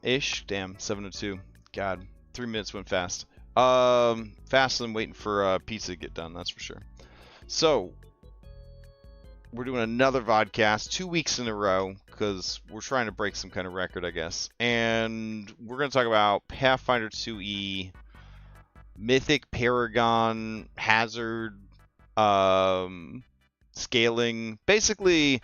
ish. Damn, 7:02. God, 3 minutes went fast. Faster than waiting for pizza to get done. That's for sure. So we're doing another VODCAST 2 weeks in a row because we're trying to break some kind of record, I guess. And we're going to talk about Pathfinder 2e, Mythic, Paragon, Hazard, scaling. Basically,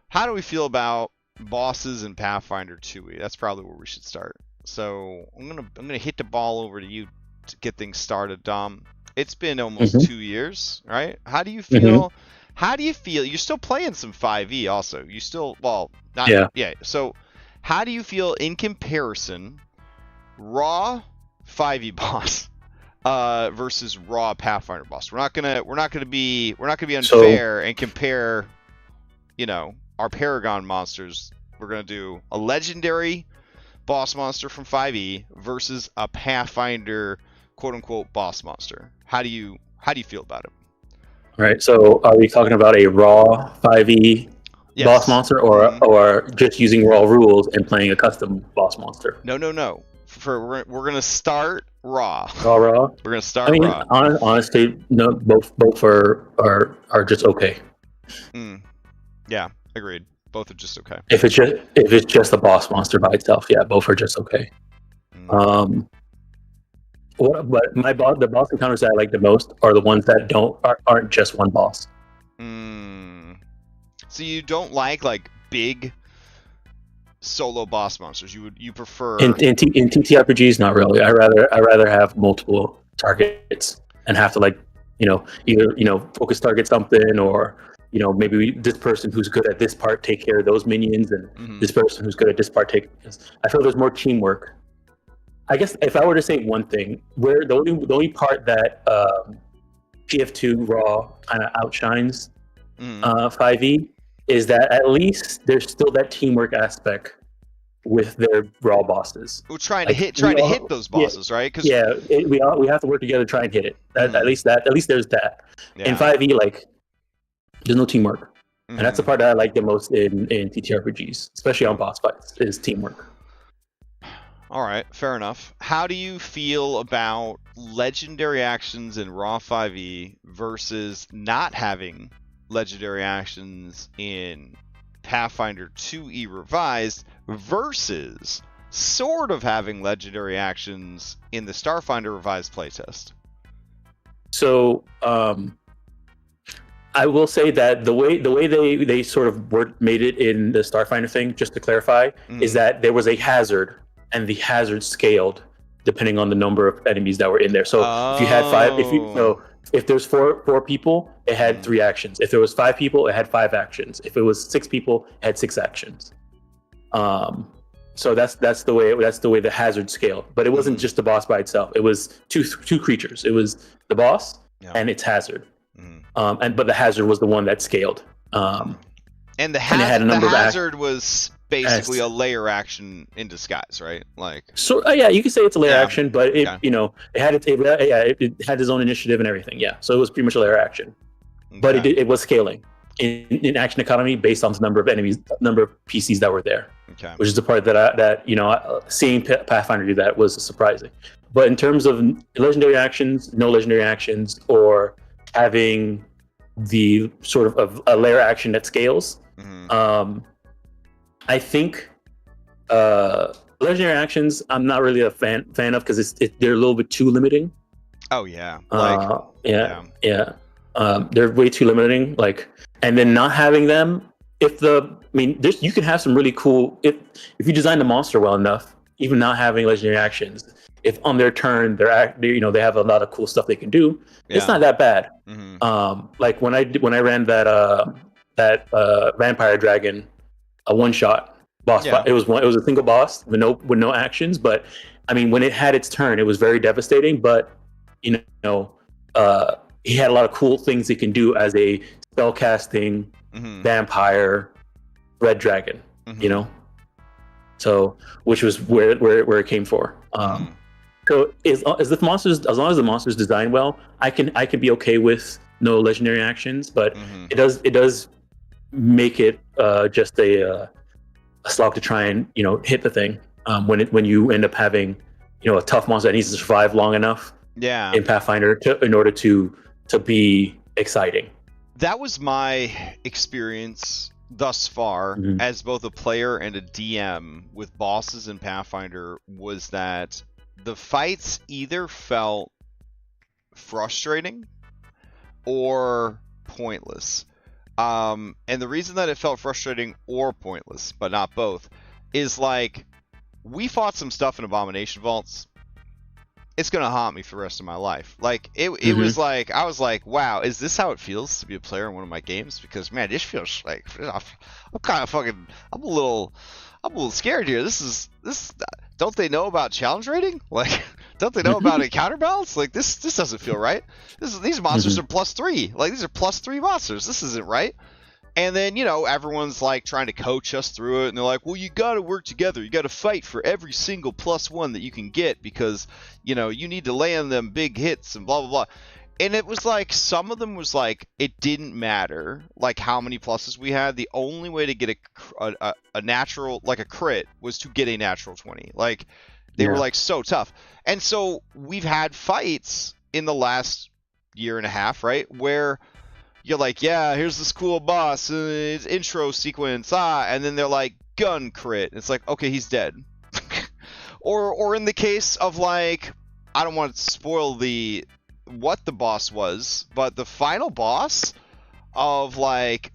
how do we feel about bosses in Pathfinder 2e? That's probably where we should start. So I'm gonna hit the ball over to you to get things started, Dom. It's been almost 2 years, right? How do you feel? How do you feel? You're still playing some 5e also. You still, well, not, yeah. So how do you feel in comparison, raw 5e boss versus raw Pathfinder boss? We're not gonna be unfair and compare, you know, our Paragon monsters. We're gonna do a legendary boss monster from 5e versus a Pathfinder quote unquote boss monster. How do you feel about it? Right. So are we talking about a raw 5e boss monster or just using raw rules and playing a custom boss monster? No. We're gonna start raw. Raw. We're gonna start raw. Honestly, no, both are just okay. Yeah, agreed. Both are just okay. If it's just a boss monster by itself, yeah, both are just okay. But the boss encounters that I like the most are the ones that aren't just one boss. So you don't like big solo boss monsters? You prefer in TTRPGs? Not really. I rather have multiple targets and have to either focus target something, or maybe this person who's good at this part take care of those minions, and this person who's good at this part take. I feel there's more teamwork. I guess if I were to say one thing, where the only part that PF2 Raw kind of outshines 5e is that at least there's still that teamwork aspect with their raw bosses. We're trying to hit those bosses, right? We have to work together to try and hit it. At least there's that. Yeah. In 5e, there's no teamwork, and that's the part that I like the most in TTRPGs, especially on boss fights, is teamwork. All right, fair enough. How do you feel about legendary actions in raw 5e versus not having legendary actions in Pathfinder 2e revised versus sort of having legendary actions in the Starfinder revised playtest? So I will say that the way they sort of made it in the Starfinder thing, just to clarify, is that there was a hazard, and the hazard scaled depending on the number of enemies that were in there. So if you had if there's four people, it had 3 actions. If there was 5 people, it had 5 actions. If it was 6 people, it had 6 actions. So that's the way the hazard scaled. But it wasn't just the boss by itself. It was two creatures. It was the boss and its hazard. But the hazard was the one that scaled. And the hazard was basically a layer action in disguise, right? You could say it's a layer action, but it had its own initiative and everything. Yeah, so it was pretty much a layer action, but it was scaling in Action Economy based on the number of enemies, number of PCs that were there. Okay, which is the part that seeing Pathfinder do that was surprising. But in terms of legendary actions, no legendary actions, or having the sort of a layer action that scales. I think legendary actions I'm not really a fan of because they're a little bit too limiting. Oh yeah, they're way too limiting. And then not having them, you can have some really cool if you design the monster well enough. Even not having legendary actions, if on their turn they have a lot of cool stuff they can do, it's not that bad. When I ran that vampire dragon, a one shot boss fight, it was a single boss with no actions, but when it had its turn, it was very devastating. But he had a lot of cool things he can do as a spell casting vampire red dragon. So which was where it came for. So as long as the monster's designed well, I can be okay with no legendary actions, but it does make it just a slog to try and hit the thing. when you end up having, a tough monster that needs to survive long enough in Pathfinder in order to be exciting. That was my experience thus far as both a player and a DM with bosses in Pathfinder, was that the fights either felt frustrating or pointless. And the reason that it felt frustrating or pointless, but not both, is like, we fought some stuff in Abomination Vaults. It's gonna haunt me for the rest of my life. Like it was like, I was like, wow, is this how it feels to be a player in one of my games? Because man, this feels like I'm kind of fucking, I'm a little scared here. This. Don't they know about challenge rating? Like, don't they know about a counterbalance? Like this doesn't feel right. These monsters are +3. Like these are +3 monsters. This isn't right. And then, everyone's like trying to coach us through it, and they're like, well, you got to work together. You got to fight for every single +1 that you can get, because, you need to land them big hits and blah, blah, blah. And it was like, some of them was like, it didn't matter, like, how many pluses we had. The only way to get a natural, like a crit, was to get a natural 20. Like, they were like so tough. And so we've had fights in the last year and a half, right, where you're like, yeah, here's this cool boss, it's intro sequence, and then they're like, gun crit. It's like, okay, he's dead. or in the case of, like, I don't want to spoil what the boss was, but the final boss of, like,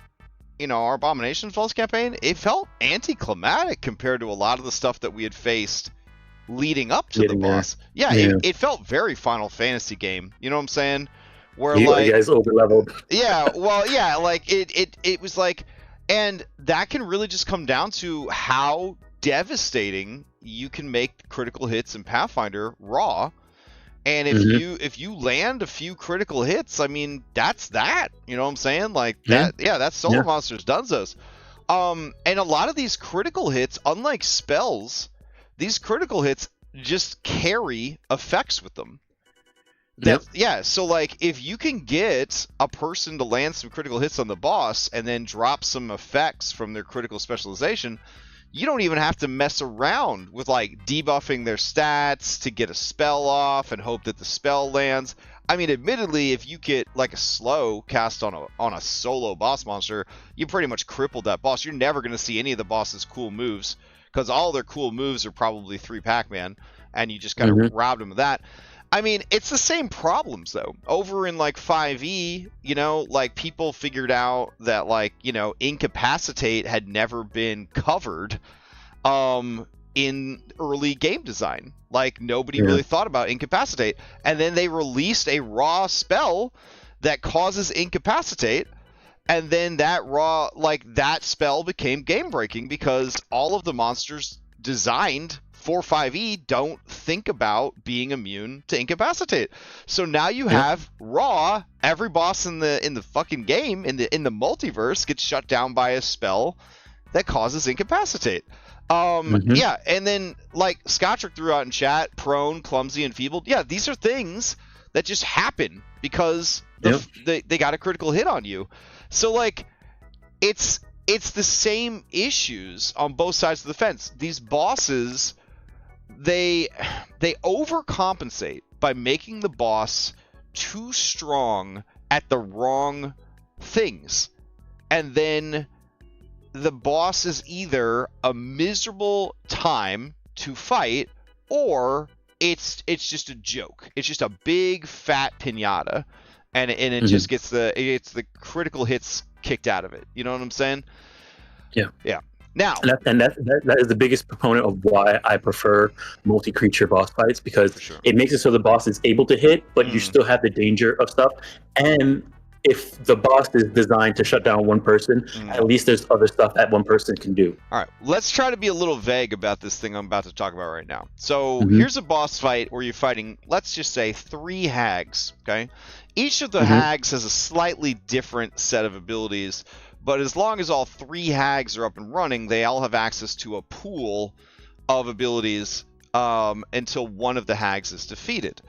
our Abomination Falls campaign, it felt anticlimactic compared to a lot of the stuff that we had faced leading up to the boss. Yeah, it felt very Final Fantasy game. You know what I'm saying? Where you guys over leveled. Yeah, well, yeah, like it was like, and that can really just come down to how devastating you can make critical hits in Pathfinder raw. And if you land a few critical hits, I mean, that's that. You know what I'm saying? Like that, that's Solar Monsters Dunzos. And a lot of these critical hits, unlike spells, these critical hits just carry effects with them. So like, if you can get a person to land some critical hits on the boss and then drop some effects from their critical specialization, you don't even have to mess around with like debuffing their stats to get a spell off and hope that the spell lands. I mean, admittedly, if you get like a slow cast on a solo boss monster, you pretty much crippled that boss. You're never going to see any of the boss's cool moves, because all their cool moves are probably 3 Pac-Man, and you just kind of robbed them of that. I mean, it's the same problems, though. Over in, like, 5e, like, people figured out that, like, Incapacitate had never been covered in early game design. Like, nobody really thought about Incapacitate. And then they released a raw spell that causes Incapacitate, and then that spell became game-breaking, because all of the monsters designed for 5e don't think about being immune to Incapacitate. So now you have raw, every boss in the fucking game, in the multiverse, gets shut down by a spell that causes Incapacitate. Yeah, and then like Scottrick threw out in chat, prone, clumsy, enfeebled. Yeah, these are things that just happen because they got a critical hit on you. So like, it's the same issues on both sides of the fence. These bosses, they overcompensate by making the boss too strong at the wrong things. And then the boss is either a miserable time to fight, or it's just a joke. It's just a big fat piñata, and it just gets the critical hits kicked out of it. You know what I'm saying? Yeah. Now, that is the biggest proponent of why I prefer multi-creature boss fights, because it makes it so the boss is able to hit, but you still have the danger of stuff. And if the boss is designed to shut down one person, at least there's other stuff that one person can do. All right, let's try to be a little vague about this thing I'm about to talk about right now. So here's a boss fight where you're fighting, let's just say, 3 hags, okay? Each of the hags has a slightly different set of abilities, but as long as all 3 hags are up and running, they all have access to a pool of abilities until one of the hags is defeated.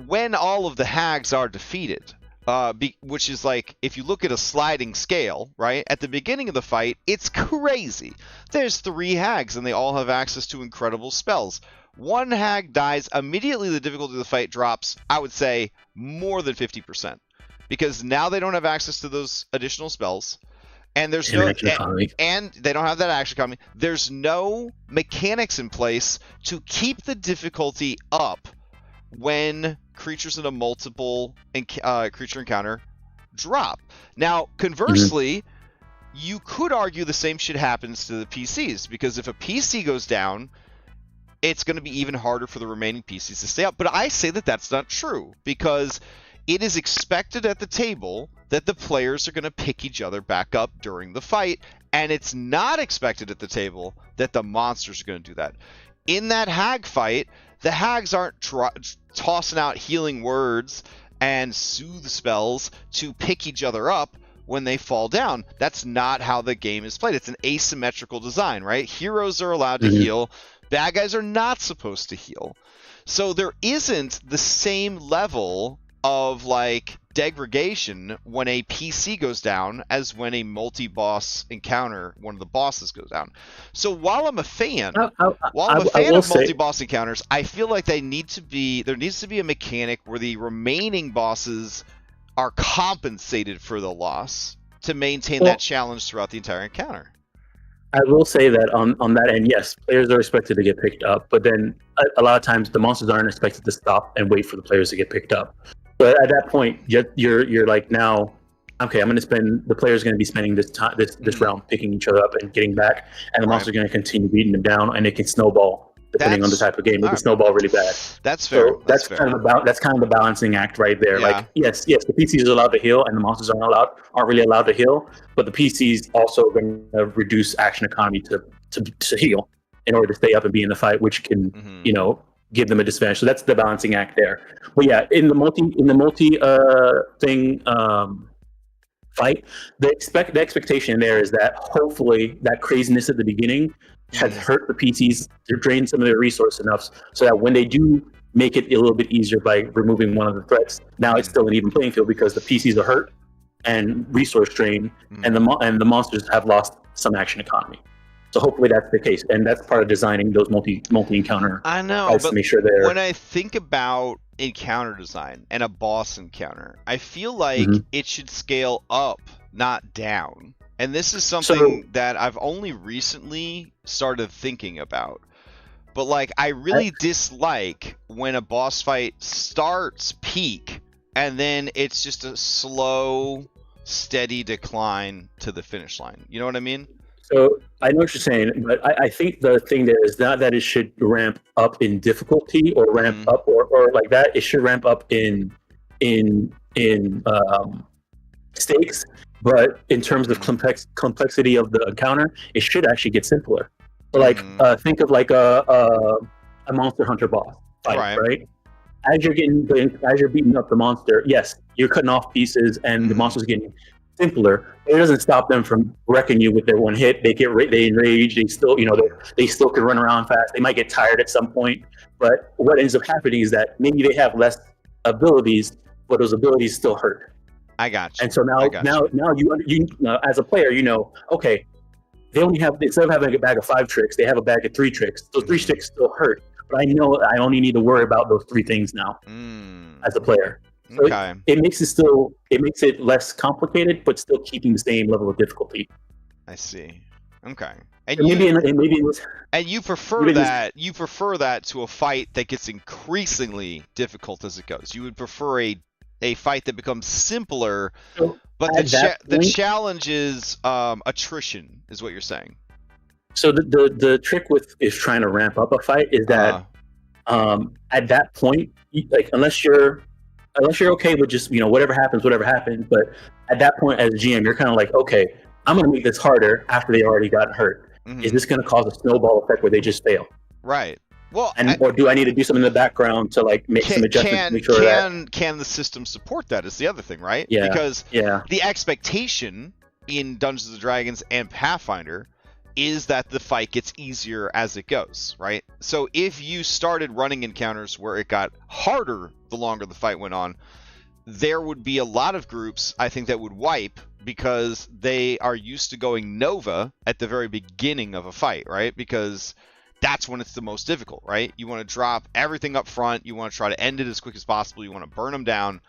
When all of the hags are defeated, which is like, if you look at a sliding scale, right? At the beginning of the fight, it's crazy. There's 3 hags, and they all have access to incredible spells. One hag dies, immediately the difficulty of the fight drops, I would say, more than 50%. Because now they don't have access to those additional spells. And there's and they don't have that action economy. There's no mechanics in place to keep the difficulty up when creatures in a multiple creature encounter drop. Now, conversely, you could argue the same shit happens to the PCs, because if a PC goes down, it's going to be even harder for the remaining PCs to stay up. But I say that that's not true, because it is expected at the table that the players are going to pick each other back up during the fight, and it's not expected at the table that the monsters are going to do that. In that hag fight, the hags aren't tossing out healing words and soothe spells to pick each other up when they fall down. That's not how the game is played. It's an asymmetrical design, right? Heroes are allowed to heal. Bad guys are not supposed to heal. So there isn't the same level of like degradation when a PC goes down as when a multi-boss encounter, one of the bosses, goes down. So while I'm a fan, of multi-boss encounters, I feel like there needs to be a mechanic where the remaining bosses are compensated for the loss to maintain that challenge throughout the entire encounter. I will say that on that end, yes, players are expected to get picked up, but then a lot of times the monsters aren't expected to stop and wait for the players to get picked up. But at that point, you're like, now, okay, I'm going to spend, the player's going to be spending this round picking each other up and getting back, and the monster's going to continue beating them down, and it can snowball depending on the type of game. It can snowball really bad. That's fair. So that's kind of the balancing act right there. Yeah. Like, yes, the PCs are allowed to heal, and the monsters aren't really allowed to heal, but the PCs also going to reduce action economy to heal in order to stay up and be in the fight, which can give them a disadvantage. So that's the balancing act there. But yeah, in the multi fight, the expectation there is that hopefully that craziness at the beginning has hurt the PCs. They're drained some of their resource enough so that when they do make it a little bit easier by removing one of the threats, now it's still an even playing field because the PCs are hurt and resource drained, and the monsters have lost some action economy. So hopefully that's the case, and that's part of designing those multi encounter. I know, but to make sure they're... when I think about encounter design and a boss encounter, I feel like it should scale up, not down. And this is something that I've only recently started thinking about. But like, I really dislike when a boss fight starts peak and then it's just a slow, steady decline to the finish line. You know what I mean? So I know what you're saying, but I think the thing there is not that it should ramp up in difficulty or ramp up or like that. It should ramp up in stakes, but in terms of complexity of the encounter, it should actually get simpler. So like think of like a Monster Hunter boss fight, right? As you're beating up the monster, yes, you're cutting off pieces, and the monster's getting simpler. It doesn't stop them from wrecking you with their one hit. They enrage. They still, they still can run around fast. They might get tired at some point, but what ends up happening is that maybe they have less abilities, but those abilities still hurt. I got you. And so now you as a player, okay, they only have, instead of having a bag of 5 tricks, they have a bag of 3 tricks. Those 3 tricks still hurt, but I know I only need to worry about those 3 things now as a player. So it makes it less complicated, but still keeping the same level of difficulty. I see. Okay. And you prefer that to a fight that gets increasingly difficult as it goes. You would prefer a fight that becomes simpler, but the challenge is attrition, is what you're saying. So the trick with trying to ramp up a fight is that at that point, like unless you're okay with just whatever happens, but at that point as a GM, you're kind of like, okay, I'm gonna make this harder after they already got hurt. Is this gonna cause a snowball effect where they just fail? Right. Well, or do I need to do something in the background to like make some adjustments to make sure can the system support that is the other thing, right? Yeah. Because the expectation in Dungeons and Dragons and Pathfinder is that the fight gets easier as it goes, right? So if you started running encounters where it got harder the longer the fight went on, there would be a lot of groups, I think, that would wipe because they are used to going Nova at the very beginning of a fight, right? Because that's when it's the most difficult, right? You want to drop everything up front. You want to try to end it as quick as possible. You want to burn them down.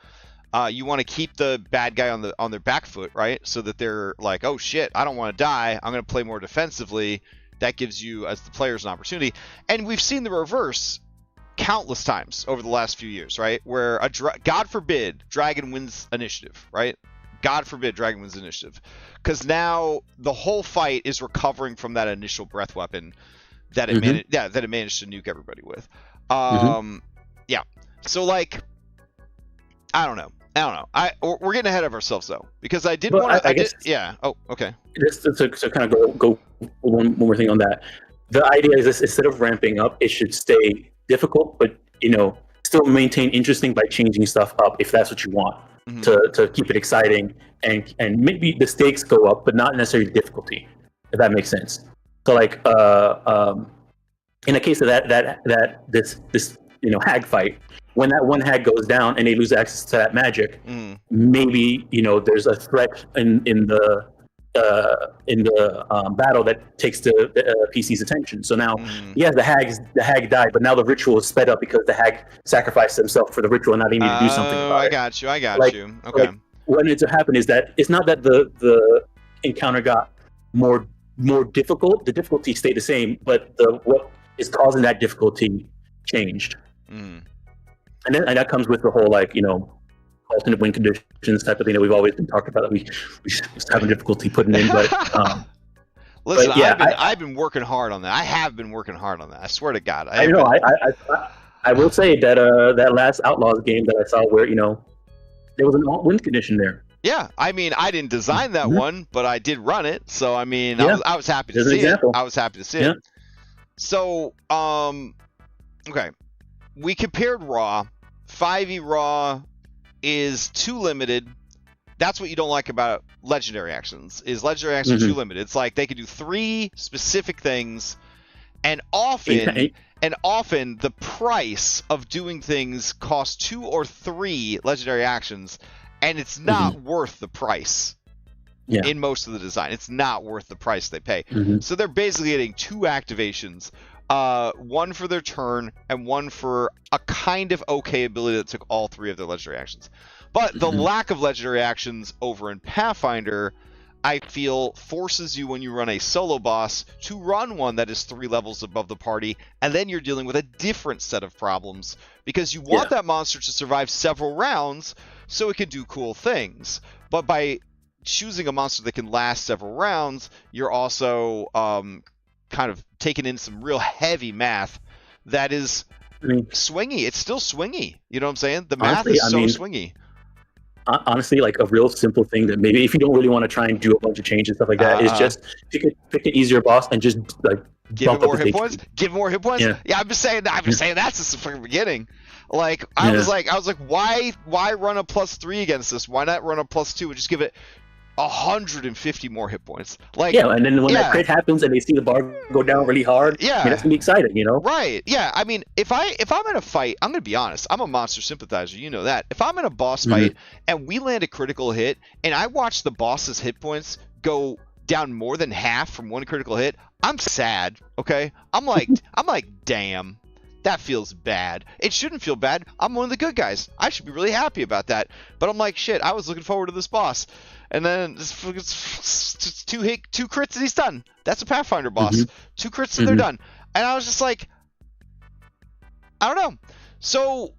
You want to keep the bad guy on their back foot, right? So that they're like, oh shit, I don't want to die. I'm going to play more defensively. That gives you, as the players, an opportunity. And we've seen the reverse countless times over the last few years, right? Where God forbid Dragon wins initiative, right? God forbid Dragon wins initiative, because now the whole fight is recovering from that initial breath weapon that it managed to nuke everybody with. Yeah. So like, I don't know. We're getting ahead of ourselves though, because I did want to. Yeah. Oh, okay. Just to kind of go one more thing on that. The idea is this: instead of ramping up, it should stay difficult, but still maintain interesting by changing stuff up if that's what you want to keep it exciting, and maybe the stakes go up, but not necessarily difficulty, if that makes sense. So like in the case of this hag fight, when that one hag goes down and they lose access to that magic, maybe there's a threat in the battle that takes the PC's attention. So now, the hag died, but now the ritual is sped up because the hag sacrificed himself for the ritual, and now they need to do something about it. I got you. Okay. Like, what ends up happening is that it's not that the encounter got more difficult. The difficulty stayed the same, but what is causing that difficulty changed. And that comes with the whole alternate win conditions type of thing that we've always been talking about, that we having difficulty putting in. But listen, but yeah, I've been working hard on that. I have been working hard on that. I swear to God. I will say that that last Outlaws game that I saw, where there was an win condition there. Yeah, I mean, I didn't design that one, but I did run it. So I mean, I was happy to see it. I was happy to see it. So okay, we compared Raw. 5e Raw is too limited. That's what you don't like about legendary actions. Is legendary actions too limited? It's like they could do 3 specific things, and often the price of doing things costs 2 or 3 legendary actions, and it's not worth the price. In most of the design, it's not worth the price they pay. So they're basically getting 2 activations. One for their turn and one for a kind of okay ability that took all 3 of their legendary actions. But the lack of legendary actions over in Pathfinder, I feel, forces you, when you run a solo boss, to run one that is 3 levels above the party, and then you're dealing with a different set of problems, because you want that monster to survive several rounds so it can do cool things. But by choosing a monster that can last several rounds, you're also kind of taking in some real heavy math that is swingy. It's still swingy. You know what I'm saying? The math is so swingy. Honestly, like a real simple thing that maybe if you don't really want to try and do a bunch of changes and stuff like that, is just pick an easier boss and just like give it more hit points. Give more hit points. Yeah, I've been saying that since the fucking beginning. Like I was like, why run a +3 against this? Why not run a +2 and just give it 150 more hit points? Like, and then when that crit happens and they see the bar go down really hard, that's gonna be exciting, Right. Yeah. I mean, if I'm in a fight, I'm gonna be honest, I'm a monster sympathizer, you know that. If I'm in a boss fight and we land a critical hit and I watch the boss's hit points go down more than half from one critical hit, I'm sad. Okay. I'm like damn, that feels bad. It shouldn't feel bad. I'm one of the good guys. I should be really happy about that. But I'm like, shit, I was looking forward to this boss. And then it's 2 crits and he's done. That's a Pathfinder boss. 2 crits and they're done. And I was just like, I don't know. So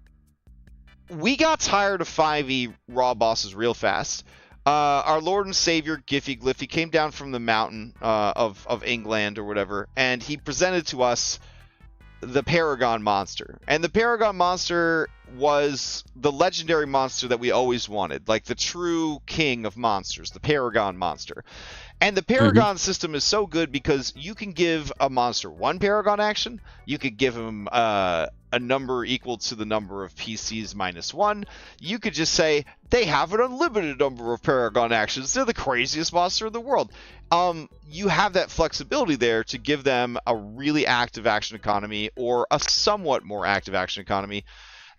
we got tired of 5e raw bosses real fast. Our Lord and Savior Giffy Gliffy came down from the mountain of England or whatever, and he presented to us the Paragon monster. And the Paragon monster was the legendary monster that we always wanted, like the true king of monsters, the Paragon monster. And the Paragon system is so good because you can give a monster 1 Paragon action, you could give him a number equal to the number of PCs -1. You could just say they have an unlimited number of Paragon actions. They're the craziest monster in the world. You have that flexibility there to give them a really active action economy or a somewhat more active action economy.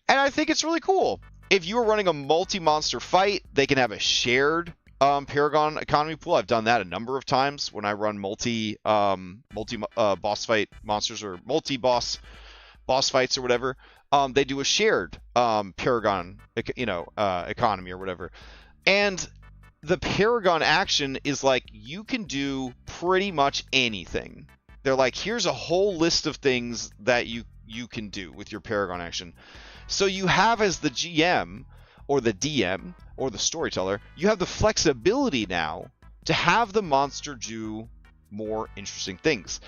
And I think it's really cool. If you are running a multi-monster fight, they can have a shared Paragon economy pool. I've done that a number of times when I run multi boss fight monsters or multi-boss fights or whatever. They do a shared Paragon, economy or whatever. And the Paragon action is like, you can do pretty much anything. They're like, here's a whole list of things that you can do with your Paragon action. So you have, as the GM or the DM or the storyteller, you have the flexibility now to have the monster do more interesting things.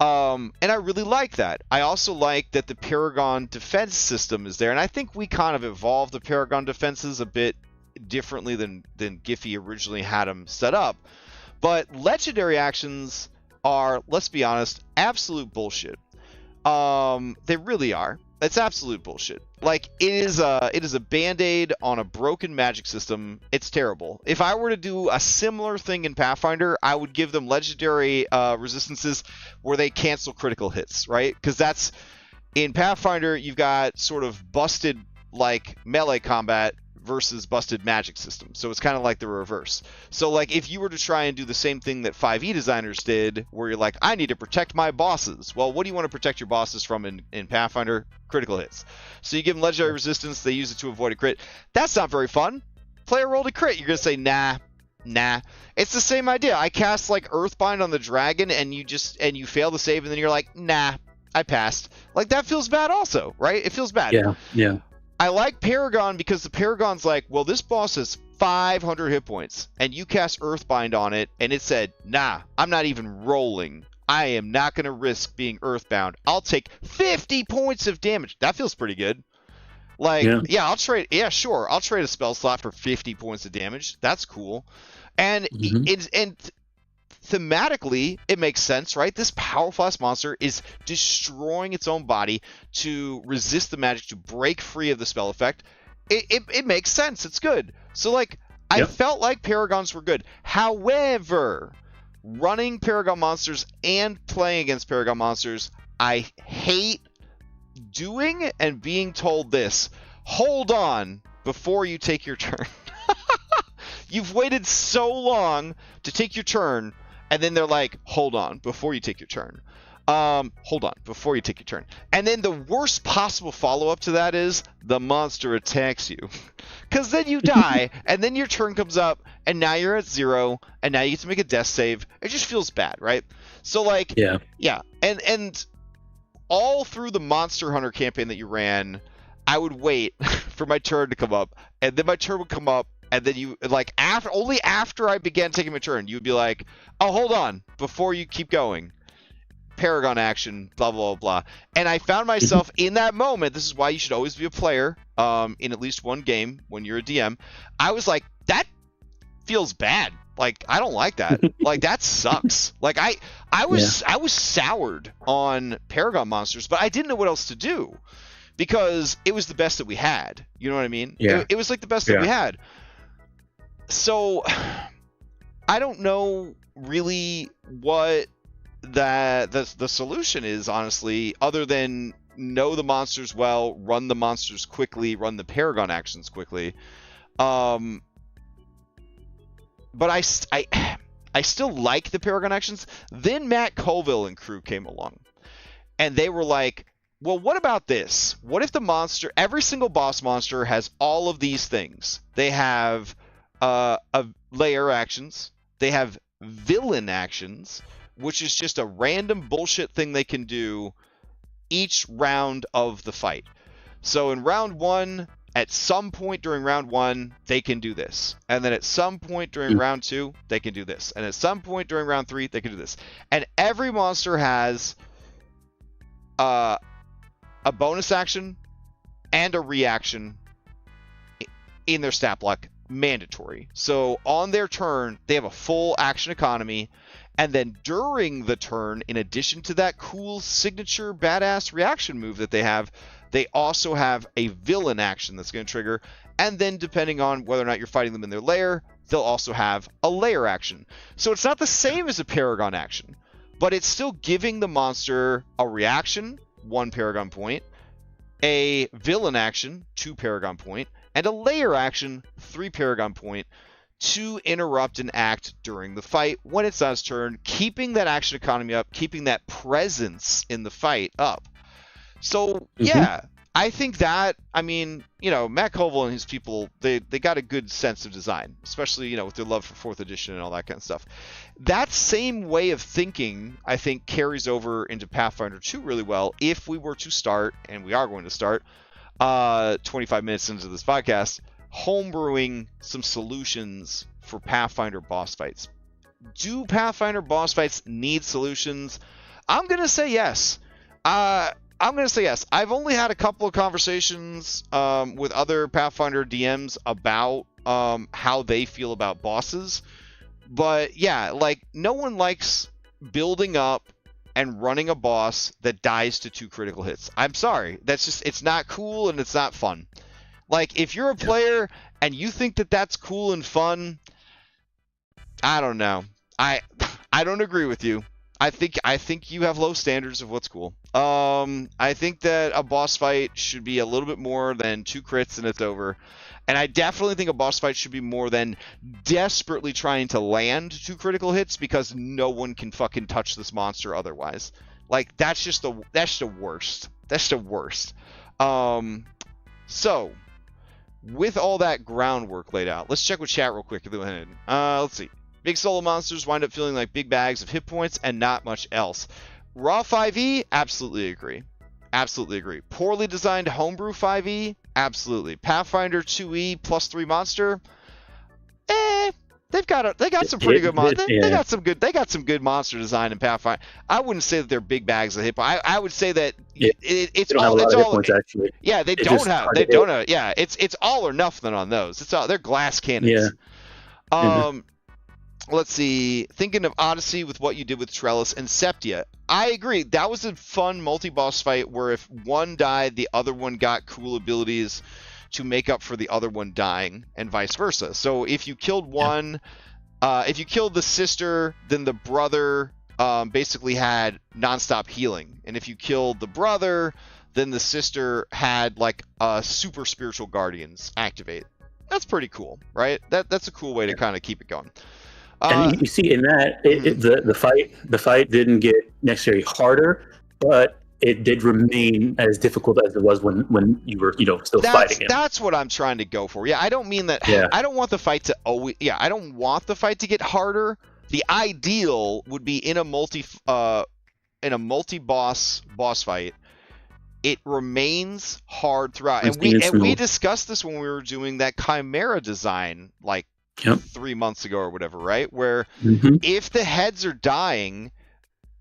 And I really like that. I also like that the Paragon defense system is there. And I think we kind of evolved the Paragon defenses a bit differently than Giphy originally had them set up. But legendary actions are, let's be honest, absolute bullshit. They really are. It's absolute bullshit. Like, it is a band-aid on a broken magic system. It's terrible. If I were to do a similar thing in Pathfinder, I would give them legendary resistances where they cancel critical hits, right? Because that's, in Pathfinder, you've got sort of busted, like, melee combat versus busted magic system. So it's kind of like the reverse. So, like, if you were to try and do the same thing that 5e designers did, where you're like, I need to protect my bosses. Well, what do you want to protect your bosses from in Pathfinder? Critical hits. So you give them legendary resistance, they use it to avoid a crit. That's not very fun. Player rolled a crit. You're going to say, nah. It's the same idea. I cast, like, Earthbind on the dragon, and you fail the save, and then you're like, nah, I passed. Like, that feels bad also, right? It feels bad. Yeah. I like Paragon because the Paragon's like, well, this boss has 500 hit points, and you cast Earthbind on it, and it said, nah, I'm not even rolling. I am not going to risk being Earthbound. I'll take 50 points of damage. That feels pretty good. Like, I'll trade a spell slot for 50 points of damage. That's cool. And thematically, it makes sense, right? This powerful ass monster is destroying its own body to resist the magic, to break free of the spell effect. It makes sense. It's good. So, like, I felt like Paragons were good. However, running Paragon monsters and playing against Paragon monsters, I hate doing and being told this. Hold on before you take your turn. You've waited so long to take your turn, and then they're like, hold on before you take your turn. Hold on before you take your turn. And then the worst possible follow-up to that is the monster attacks you. Because then you die, and then your turn comes up, and now you're at 0, and now you get to make a death save. It just feels bad, right? So, like, yeah. And all through the Monster Hunter campaign that you ran, I would wait for my turn to come up, and then my turn would come up, and then you, like, only after I began taking my turn, you would be like, oh, hold on, before you keep going. Paragon action, blah, blah, blah. And I found myself in that moment, this is why you should always be a player in at least one game when you're a DM. I was like, that feels bad. Like, I don't like that. Like, that sucks. Like, I was soured on Paragon monsters, but I didn't know what else to do because it was the best that we had. You know what I mean? Yeah. It was like the best that we had. So I don't know really what the solution is, honestly, other than know the monsters well, run the monsters quickly, run the Paragon actions quickly. But I still like the Paragon actions. Then Matt Colville and crew came along, and they were like, well, what about this? What if the monster, every single boss monster has all of these things? They have layer actions. They have villain actions, which is just a random bullshit thing they can do each round of the fight. So in round 1, at some point during round 1, they can do this. And then at some point during round 2, they can do this. And at some point during round 3, they can do this. And every monster has a bonus action and a reaction in their stat block, mandatory. So on their turn, they have a full action economy. And then during the turn, in addition to that cool signature badass reaction move that they also have a villain action that's going to trigger. And then depending on whether or not you're fighting them in their lair, they'll also have a lair action. So it's not the same as a Paragon action, but it's still giving the monster a reaction, 1 Paragon point, a villain action, 2 Paragon point, and a layer action, 3 Paragon point, to interrupt an act during the fight when it's on its turn, keeping that action economy up, keeping that presence in the fight up. So, yeah, I think that, I mean, you know, Matt Colville and his people, they got a good sense of design, especially, you know, with their love for 4th edition and all that kind of stuff. That same way of thinking, I think, carries over into Pathfinder 2 really well if we were to start, and we are going to start, 25 minutes into this podcast, homebrewing some solutions for Pathfinder boss fights. Do Pathfinder boss fights need solutions? I'm going to say yes. I'm going to say yes. I've only had a couple of conversations with other Pathfinder DMs about how they feel about bosses. But yeah, like, no one likes building up and running a boss that dies to 2 critical hits. I'm sorry. That's just, it's not cool and it's not fun. Like, if you're a player and you think that that's cool and fun, I don't know. I don't agree with you. I think you have low standards of what's cool. I think that a boss fight should be a little bit more than 2 crits and it's over. And I definitely think a boss fight should be more than desperately trying to land 2 critical hits because no one can fucking touch this monster otherwise. Like, that's the worst. That's the worst. So, with all that groundwork laid out, let's check with chat real quick. Let's see. Big solo monsters wind up feeling like big bags of hit points and not much else. Raw 5e? Absolutely agree. Absolutely agree. Poorly designed homebrew 5e? Absolutely. Pathfinder 2e plus 3 monster? They got some pretty good monsters. They got some good monster design in Pathfinder. I wouldn't say that they're big bags of hit points. I would say that it's all actually. Yeah, they don't have. Yeah, it's all or nothing on those. They're glass cannons. Yeah. Let's see. Thinking of Odyssey with what you did with Trellis and Septia. I agree. That was a fun multi-boss fight where if one died, the other one got cool abilities to make up for the other one dying, and vice versa. So if you killed one, if you killed the sister, then the brother basically had nonstop healing. And if you killed the brother, then the sister had like super spiritual guardians activate. That's pretty cool, right? That's a cool way to kind of keep it going. And you see in that the fight didn't get necessarily harder, but it did remain as difficult as it was when you were still fighting him. That's what I'm trying to go for. Yeah, I don't mean that. Yeah. I don't want the fight to always. Yeah, I don't want the fight to get harder. The ideal would be in a multi-boss fight. It remains hard throughout, and we discussed this when we were doing that Chimera design, like 3 months ago or whatever, right? Where if the heads are dying,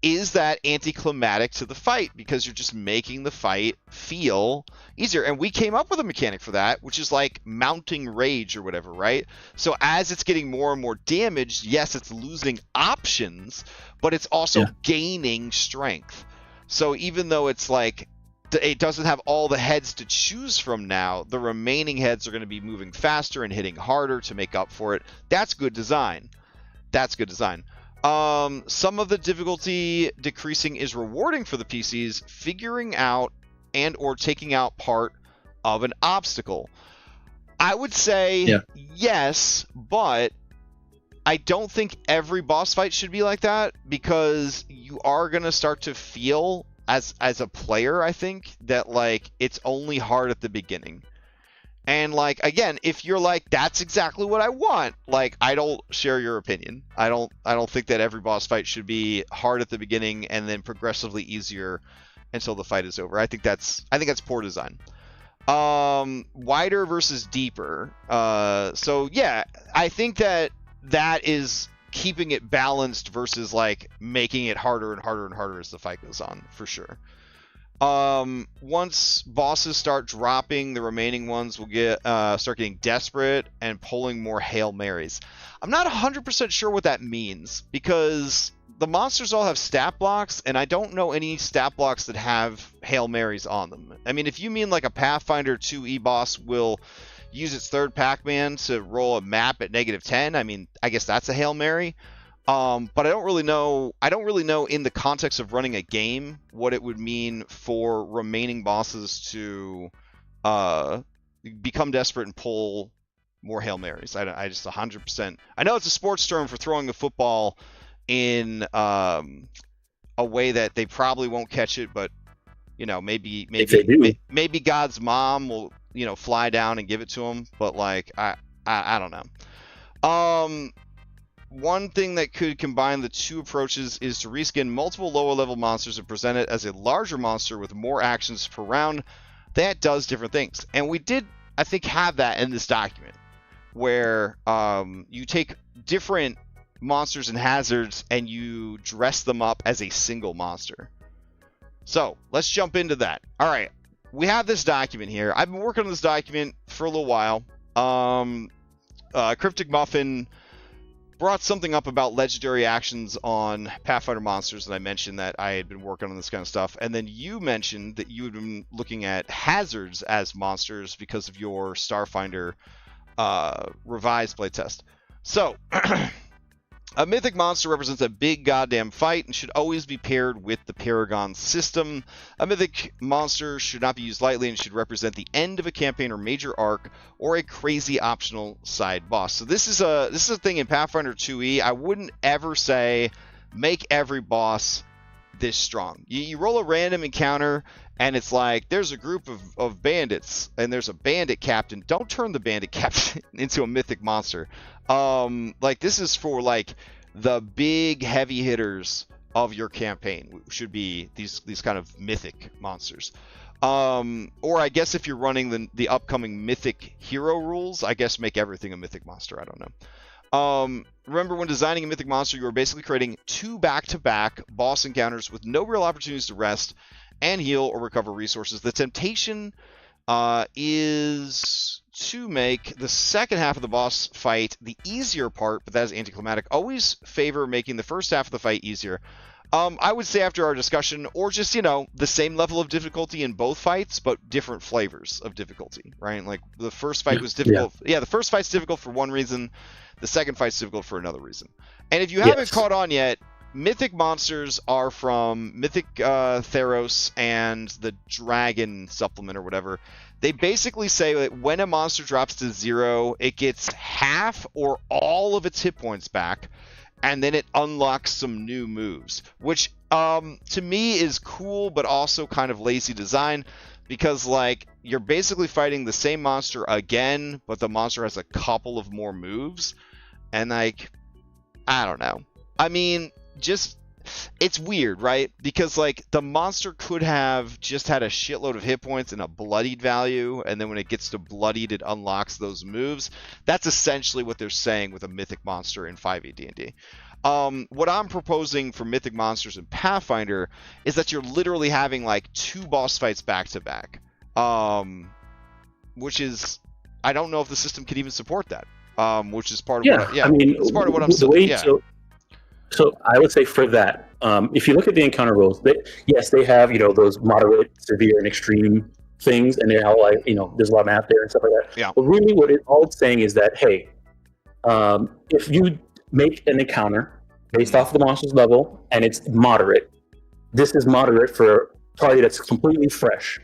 is that anticlimactic to the fight because you're just making the fight feel easier. And we came up with a mechanic for that, which is like mounting rage or whatever, right? So as it's getting more and more damaged, yes, it's losing options, but it's also gaining strength. So even though it's like it doesn't have all the heads to choose from now, the remaining heads are going to be moving faster and hitting harder to make up for it. That's good design. Some of the difficulty decreasing is rewarding for the PCs, figuring out and or taking out part of an obstacle. I would say yes, but I don't think every boss fight should be like that because you are going to start to feel as a player, I think, that like it's only hard at the beginning. And like, again, if you're like, that's exactly what I want, like, I don't share your opinion. I don't think that every boss fight should be hard at the beginning and then progressively easier until the fight is over. I think that's poor design. Wider versus deeper. So yeah, I think that is keeping it balanced versus like making it harder and harder and harder as the fight goes on, for sure. Once bosses start dropping, the remaining ones will start getting desperate and pulling more Hail Marys. I'm not 100% sure what that means because the monsters all have stat blocks, and I don't know any stat blocks that have Hail Marys on them. I mean, if you mean like a Pathfinder 2e boss will use its third Pac-Man to roll a map at -10, I mean, I guess that's a Hail Mary. But I don't really know in the context of running a game what it would mean for remaining bosses to become desperate and pull more Hail Marys. I just 100%. I know it's a sports term for throwing the football in a way that they probably won't catch it, but maybe God's mom will fly down and give it to him. But like I don't know. One thing that could combine the two approaches is to reskin multiple lower level monsters and present it as a larger monster with more actions per round that does different things. And we did, I think, have that in this document, where you take different monsters and hazards and you dress them up as a single monster. So let's jump into that. All right, we have this document here. I've been working on this document for a little while. Cryptic Muffin brought something up about legendary actions on Pathfinder monsters, and I mentioned that I had been working on this kind of stuff. And then you mentioned that you had been looking at hazards as monsters because of your Starfinder revised playtest. So, a mythic monster represents a big goddamn fight and should always be paired with the Paragons system. A mythic monster should not be used lightly and should represent the end of a campaign or major arc or a crazy optional side boss. So this is a thing in Pathfinder 2e. I wouldn't ever say make every boss this strong. You roll a random encounter and it's like there's a group of bandits and there's a bandit captain. Don't turn the bandit captain into a mythic monster. Like this is for like the big heavy hitters of your campaign should be these kind of mythic monsters. Or I guess if you're running the upcoming mythic hero rules, I guess make everything a mythic monster. I don't know. Remember, when designing a mythic monster, you are basically creating 2 back-to-back boss encounters with no real opportunities to rest and heal or recover resources. The temptation is to make the second half of the boss fight the easier part, but that is anticlimactic. Always favor making the first half of the fight easier. I would say after our discussion, or just, the same level of difficulty in both fights, but different flavors of difficulty, right? Like the first fight was difficult. Yeah, the first fight's difficult for one reason. The second fight's difficult for another reason. And if you haven't caught on yet, mythic monsters are from Mythic Theros and the Dragon supplement or whatever. They basically say that when a monster drops to 0, it gets half or all of its hit points back, and then it unlocks some new moves, which to me is cool, but also kind of lazy design, because like you're basically fighting the same monster again, but the monster has a couple of more moves, and like, I don't know. I mean, just, it's weird, right? Because like the monster could have just had a shitload of hit points and a bloodied value, and then when it gets to bloodied, it unlocks those moves. That's essentially what they're saying with a mythic monster in 5e D&D. What I'm proposing for mythic monsters in Pathfinder is that you're literally having like 2 boss fights back to back, which is, I don't know if the system can even support that. Which is part of it's part of what I'm saying. So I would say for that, if you look at the encounter rules, they have those moderate, severe, and extreme things, and they're all like there's a lot of math there and stuff like that. Yeah. But really, all it's saying is that hey, if you make an encounter based off of the monster's level and it's moderate, this is moderate for a party that's completely fresh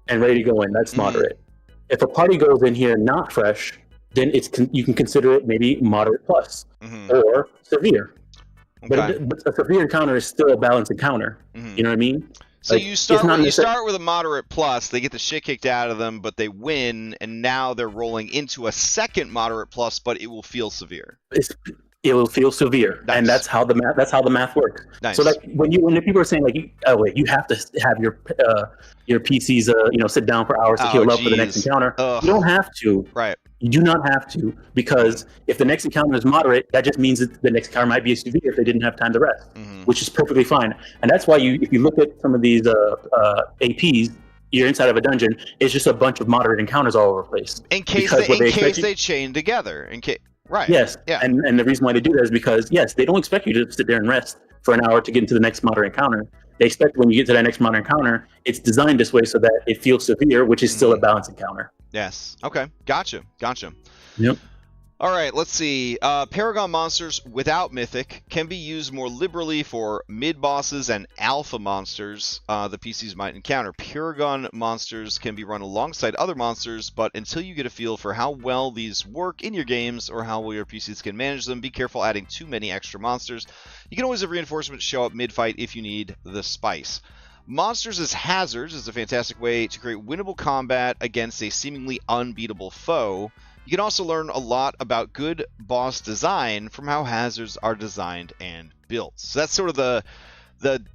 and ready to go in. That's moderate. If a party goes in here not fresh, then you can consider it maybe moderate plus or severe. Okay. But a severe encounter is still a balanced encounter. You know what I mean? So like, you start with a moderate plus, they get the shit kicked out of them, but they win, and now they're rolling into a second moderate plus, but it will feel severe. It will feel severe, nice. And that's how the math works. Nice. So like when people are saying like, you have to have your PCs sit down for hours to heal up for the next encounter. You don't have to. Right. You do not have to, because if the next encounter is moderate, that just means that the next encounter might be severe if they didn't have time to rest, which is perfectly fine. And that's why if you look at some of these APs, you're inside of a dungeon, it's just a bunch of moderate encounters all over the place. In case they chain together. Right. Yes. Yeah. And the reason why they do that is because, yes, they don't expect you to sit there and rest for an hour to get into the next moderate encounter. They expect when you get to that next moderate encounter, it's designed this way so that it feels severe, which is still a balanced encounter. Yes. Okay. Gotcha. Yep. All right, let's see. Paragon monsters without Mythic can be used more liberally for mid-bosses and alpha monsters the PCs might encounter. Paragon monsters can be run alongside other monsters, but until you get a feel for how well these work in your games or how well your PCs can manage them, be careful adding too many extra monsters. You can always have reinforcements show up mid-fight if you need the spice. Monsters as hazards is a fantastic way to create winnable combat against a seemingly unbeatable foe. You can also learn a lot about good boss design from how hazards are designed and built. So that's sort of the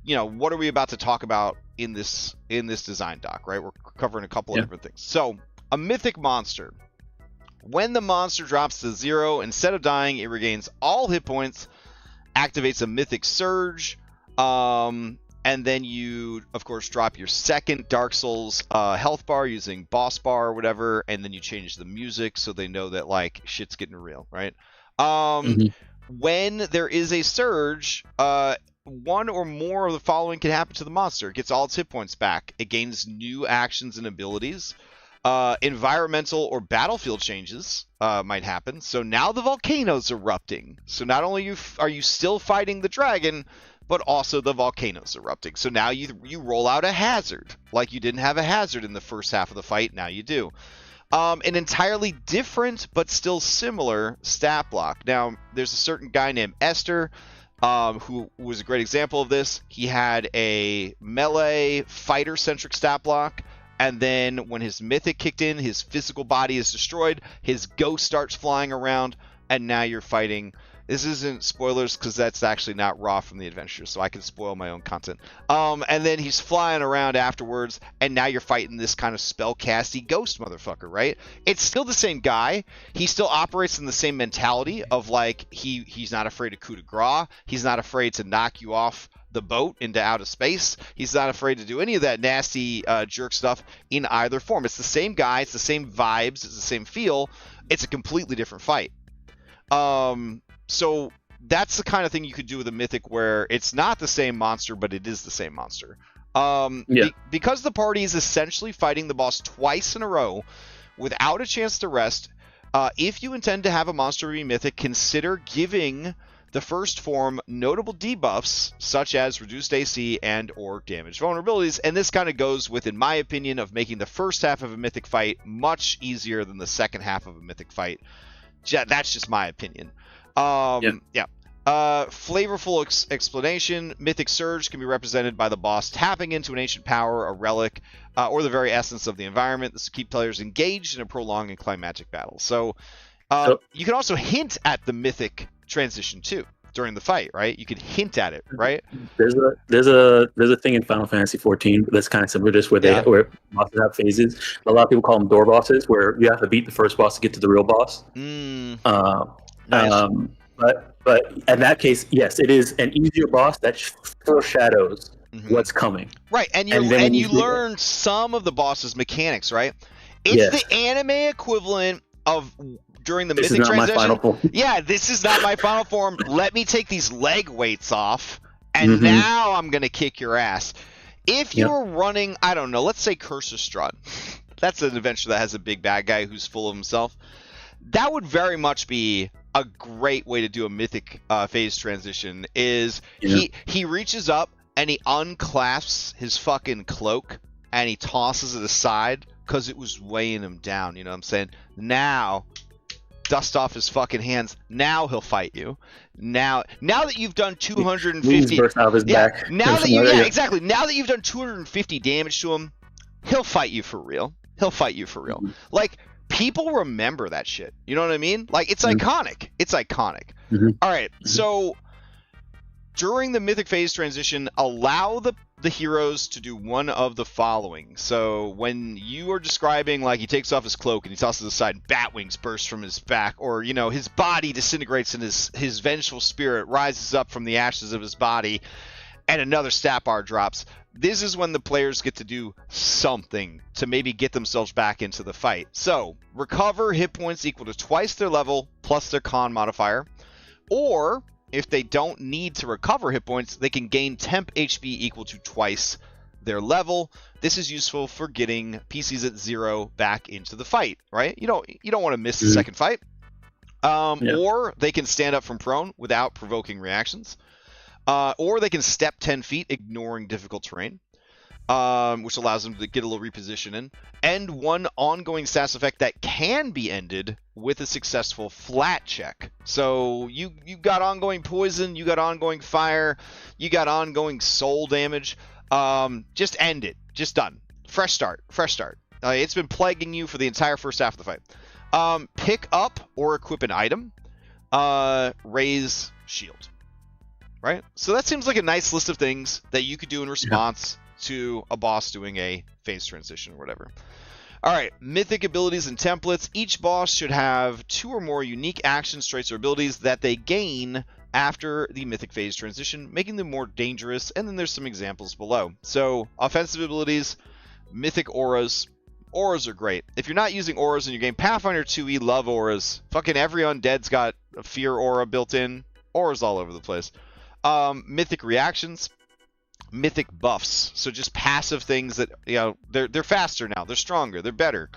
what are we about to talk about in this design doc, right? We're covering a couple of different things. So a mythic monster. When the monster drops to 0, instead of dying, it regains all hit points, activates a mythic surge, and then you, of course, drop your second Dark Souls health bar using boss bar or whatever, and then you change the music so they know that, like, shit's getting real, right? When there is a surge, one or more of the following can happen to the monster. It gets all its hit points back. It gains new actions and abilities. Environmental or battlefield changes might happen. So now the volcano's erupting. So not only are you still fighting the dragon, but also the volcano's erupting. So now you roll out a hazard. Like you didn't have a hazard in the first half of the fight, now you do. An entirely different, but still similar stat block. Now, there's a certain guy named Esther, who was a great example of this. He had a melee fighter-centric stat block, and then when his mythic kicked in, his physical body is destroyed, his ghost starts flying around, and now you're fighting. This isn't spoilers because that's actually not raw from the adventure, so I can spoil my own content. And then he's flying around afterwards, and now you're fighting this kind of spellcasty ghost motherfucker, right? It's still the same guy. He still operates in the same mentality of, like, he's not afraid of coup de grace. He's not afraid to knock you off the boat into outer space. He's not afraid to do any of that nasty jerk stuff in either form. It's the same guy. It's the same vibes. It's the same feel. It's a completely different fight. So that's the kind of thing you could do with a mythic where it's not the same monster, but it is the same monster. Because the party is essentially fighting the boss twice in a row without a chance to rest, if you intend to have a monster be mythic, consider giving the first form notable debuffs such as reduced AC and or damage vulnerabilities. And this kind of goes with, in my opinion, of making the first half of a mythic fight much easier than the second half of a mythic fight. That's just my opinion. Flavorful explanation. Mythic Surge can be represented by the boss tapping into an ancient power, a relic, or the very essence of the environment. This will keep players engaged in a prolonged and climactic battle. So you can also hint at the mythic transition too during the fight, right? You could hint at it, right? There's a thing in Final Fantasy 14 that's kind of similar to this, where bosses have phases. A lot of people call them door bosses, where you have to beat the first boss to get to the real boss. Nice. But in that case, yes, it is an easier boss that foreshadows what's coming. Right, and you learn some of the boss's mechanics, right? It's the anime equivalent of during the mythic transition. Yeah, this is not my final form. Let me take these leg weights off, and now I'm gonna kick your ass. If you're running, I don't know, let's say Curse of Strahd. That's an adventure that has a big bad guy who's full of himself. That would very much be a great way to do a mythic phase transition. Is he reaches up and he unclasps his fucking cloak and he tosses it aside because it was weighing him down. You know what I'm saying? Now, dust off his fucking hands. Now he'll fight you. Now that you've done 250, burst out of his back. Now that exactly. Now that you've done 250 damage to him, he'll fight you for real. Like, people remember that shit. You know what I mean? Like, it's iconic. It's iconic. All right. So during the mythic phase transition, allow the heroes to do one of the following. So when you are describing, like, he takes off his cloak and he tosses it aside and bat wings burst from his back, or, you know, his body disintegrates and his vengeful spirit rises up from the ashes of his body and another stat bar drops. This is when the players get to do something to maybe get themselves back into the fight. So, recover hit points equal to twice their level plus their con modifier. Or, if they don't need to recover hit points, they can gain temp HP equal to twice their level. This is useful for getting PCs at 0 back into the fight, right? You don't want to miss the second fight. Or they can stand up from prone without provoking reactions. Or they can step 10 feet, ignoring difficult terrain, which allows them to get a little reposition in. And one ongoing status effect that can be ended with a successful flat check. So you got ongoing poison, you got ongoing fire, you got ongoing soul damage. Just end it. Just done. Fresh start. It's been plaguing you for the entire first half of the fight. Pick up or equip an item. Raise shield. Right? So that seems like a nice list of things that you could do in response to a boss doing a phase transition or whatever. Alright, mythic abilities and templates. Each boss should have 2 or more unique actions, traits, or abilities that they gain after the mythic phase transition, making them more dangerous, and then there's some examples below. So, offensive abilities, mythic auras. Auras are great. If you're not using auras in your game, Pathfinder 2e love auras. Fucking every undead's got a fear aura built in. Auras all over the place. Mythic reactions. Mythic buffs, so just passive things that, you know, they're faster now, they're stronger, they're better.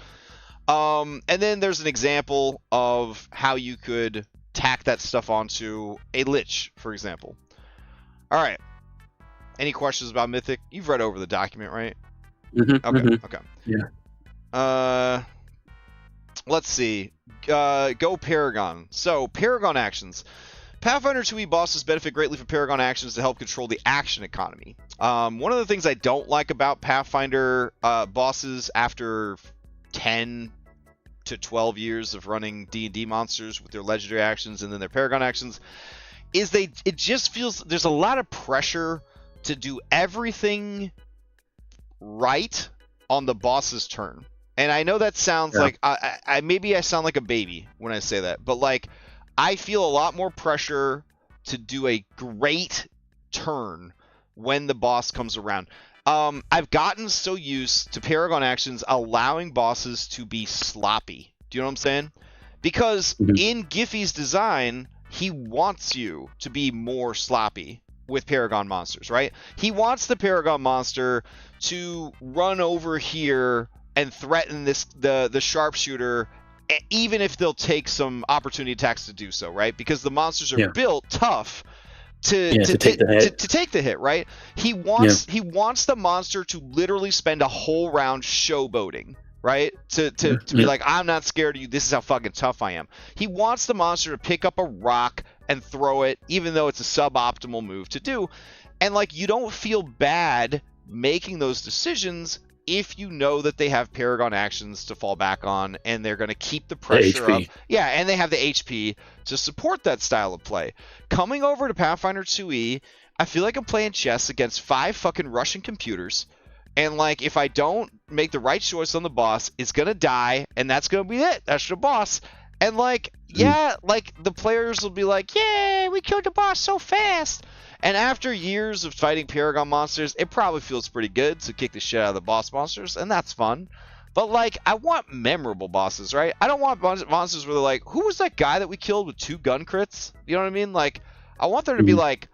And then there's an example of how you could tack that stuff onto a lich, for example. All right. Any questions about Mythic? You've read over the document, right? Okay. Yeah. Let's see. Go Paragon. So Paragon actions. Pathfinder 2e bosses benefit greatly from Paragon actions to help control the action economy. One of the things I don't like about Pathfinder bosses after 10 to 12 years of running D&D monsters with their legendary actions and then their Paragon actions is it just feels there's a lot of pressure to do everything right on the boss's turn. And I know that sounds like maybe I sound like a baby when I say that, but like I feel a lot more pressure to do a great turn when the boss comes around. I've gotten so used to Paragon actions allowing bosses to be sloppy. Do you know what I'm saying? Because in Giffy's design, he wants you to be more sloppy with Paragon monsters, right? He wants the Paragon monster to run over here and threaten the sharpshooter, even if they'll take some opportunity attacks to do so, right? Because the monsters are built tough to take the hit, right? He wants the monster to literally spend a whole round showboating, right? To be like, I'm not scared of you. This is how fucking tough I am. He wants the monster to pick up a rock and throw it, even though it's a suboptimal move to do. And like, you don't feel bad making those decisions if you know that they have Paragon actions to fall back on and they're going to keep the pressure up. Yeah, and they have the HP to support that style of play. Coming over to Pathfinder 2e, I feel like I'm playing chess against 5 fucking Russian computers. And like, if I don't make the right choice on the boss, it's going to die, and that's going to be it. That's the boss. And like, like the players will be like, yay, we killed the boss so fast. And after years of fighting Paragon monsters, it probably feels pretty good to kick the shit out of the boss monsters, and that's fun. But like, I want memorable bosses, right? I don't want monsters where they're like, who was that guy that we killed with 2 gun crits? You know what I mean? Like, I want there to be like,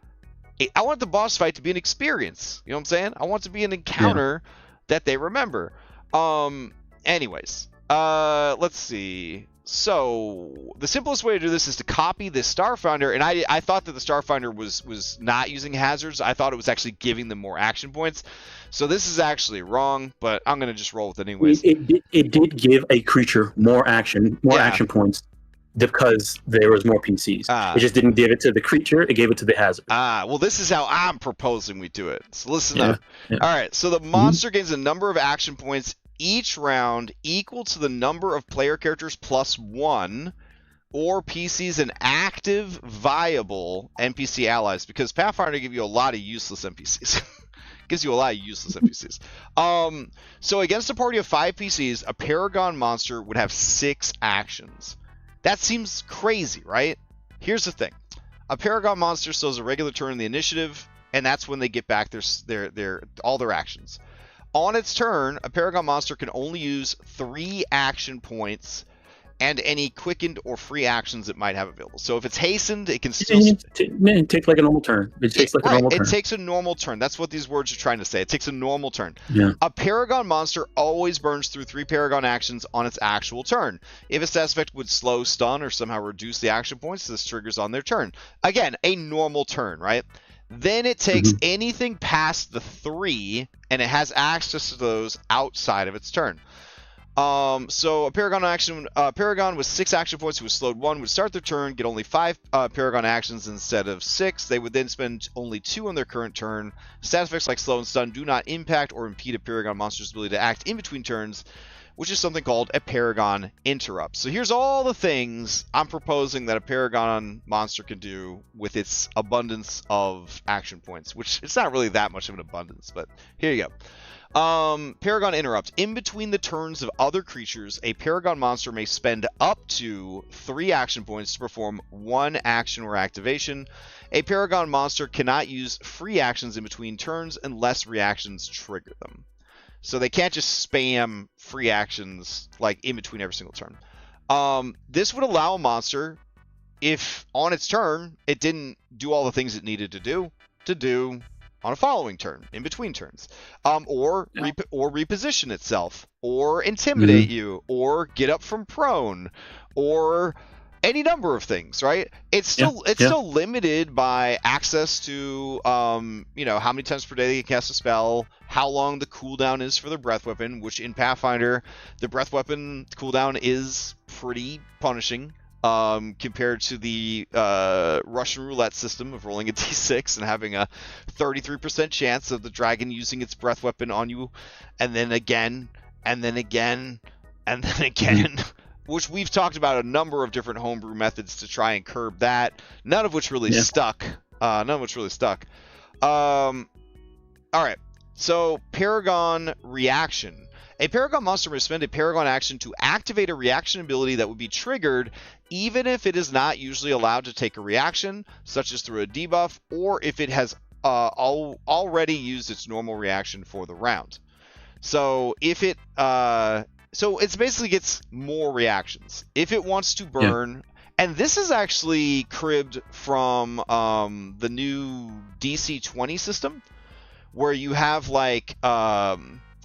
I want the boss fight to be an experience. You know what I'm saying? I want it to be an encounter that they remember. Anyways, let's see. So the simplest way to do this is to copy this Starfinder, and I thought that the Starfinder was not using hazards. I thought it was actually giving them more action points. So this is actually wrong, but I'm gonna just roll with it anyways. It did give a creature more action points because there was more PCs. It just didn't give it to the creature; it gave it to the hazard. Well, this is how I'm proposing we do it. So listen up. Yeah. All right. So the monster gains a number of action points each round equal to the number of player characters plus 1 or PCs and active viable NPC allies, because Pathfinder gives you a lot of useless NPCs. Gives you a lot of useless NPCs. So against a party of 5 PCs, a Paragon monster would have 6 actions. That seems crazy, right? Here's the thing. A Paragon monster still has a regular turn in the initiative, and that's when they get back all their actions. On its turn, a Paragon monster can only use 3 action points and any quickened or free actions it might have available. So if it's hastened, it can still... It takes like a normal turn. It takes like a normal turn. It takes a normal turn. That's what these words are trying to say. It takes a normal turn. Yeah. A Paragon monster always burns through 3 Paragon actions on its actual turn. If a status effect would slow, stun, or somehow reduce the action points, this triggers on their turn. Again, a normal turn, right? Then it takes anything past the 3, and it has access to those outside of its turn. So a Paragon with 6 action points who was slowed 1 would start their turn, get only 5 Paragon actions instead of 6. They would then spend only 2 on their current turn. Status effects like slow and stun do not impact or impede a Paragon monster's ability to act in between turns, which is something called a Paragon interrupt. So here's all the things I'm proposing that a Paragon monster can do with its abundance of action points, which it's not really that much of an abundance, but here you go. Paragon interrupt. In between the turns of other creatures, a Paragon monster may spend up to 3 action points to perform 1 action or activation. A Paragon monster cannot use free actions in between turns unless reactions trigger them. So they can't just spam free actions like in between every single turn. This would allow a monster, if on its turn it didn't do all the things it needed to do on a following turn, in between turns, or reposition itself, or intimidate you, or get up from prone, or any number of things, right? It's still limited by access to how many times per day they can cast a spell, how long the cooldown is for the breath weapon, which in Pathfinder the breath weapon cooldown is pretty punishing. Compared to the Russian roulette system of rolling a d6 and having a 33% chance of the dragon using its breath weapon on you, and then again, and then again, and then again, which we've talked about a number of different homebrew methods to try and curb that, none of which really stuck. All right, so Paragon reaction. A Paragon monster may spend a Paragon action to activate a reaction ability that would be triggered even if it is not usually allowed to take a reaction, such as through a debuff, or if it has already used its normal reaction for the round. So if it basically gets more reactions. If it wants to burn, and this is actually cribbed from the new DC 20 system, where you have like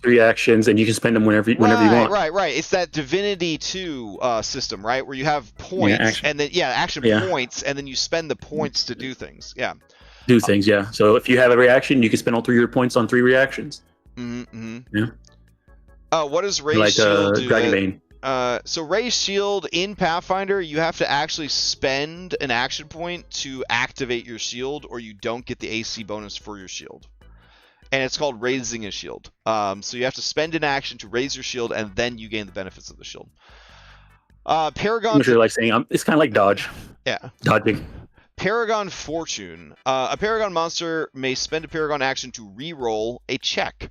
3 actions, and you can spend them whenever you want. Right. It's that Divinity 2 system, right? Where you have points, and then action points, and then you spend the points to do things. Yeah. Do things, yeah. So if you have a reaction, you can spend all 3 of your points on 3 reactions. Mm-hmm. Yeah. What does Ray's Shield do? Dragonbane. So Ray's Shield in Pathfinder, you have to actually spend an action point to activate your shield, or you don't get the AC bonus for your shield. And it's called raising a shield. So you have to spend an action to raise your shield, and then you gain the benefits of the shield. Paragon. It's kind of like dodge. Yeah. Dodging. Paragon Fortune. A Paragon monster may spend a Paragon action to re-roll a check.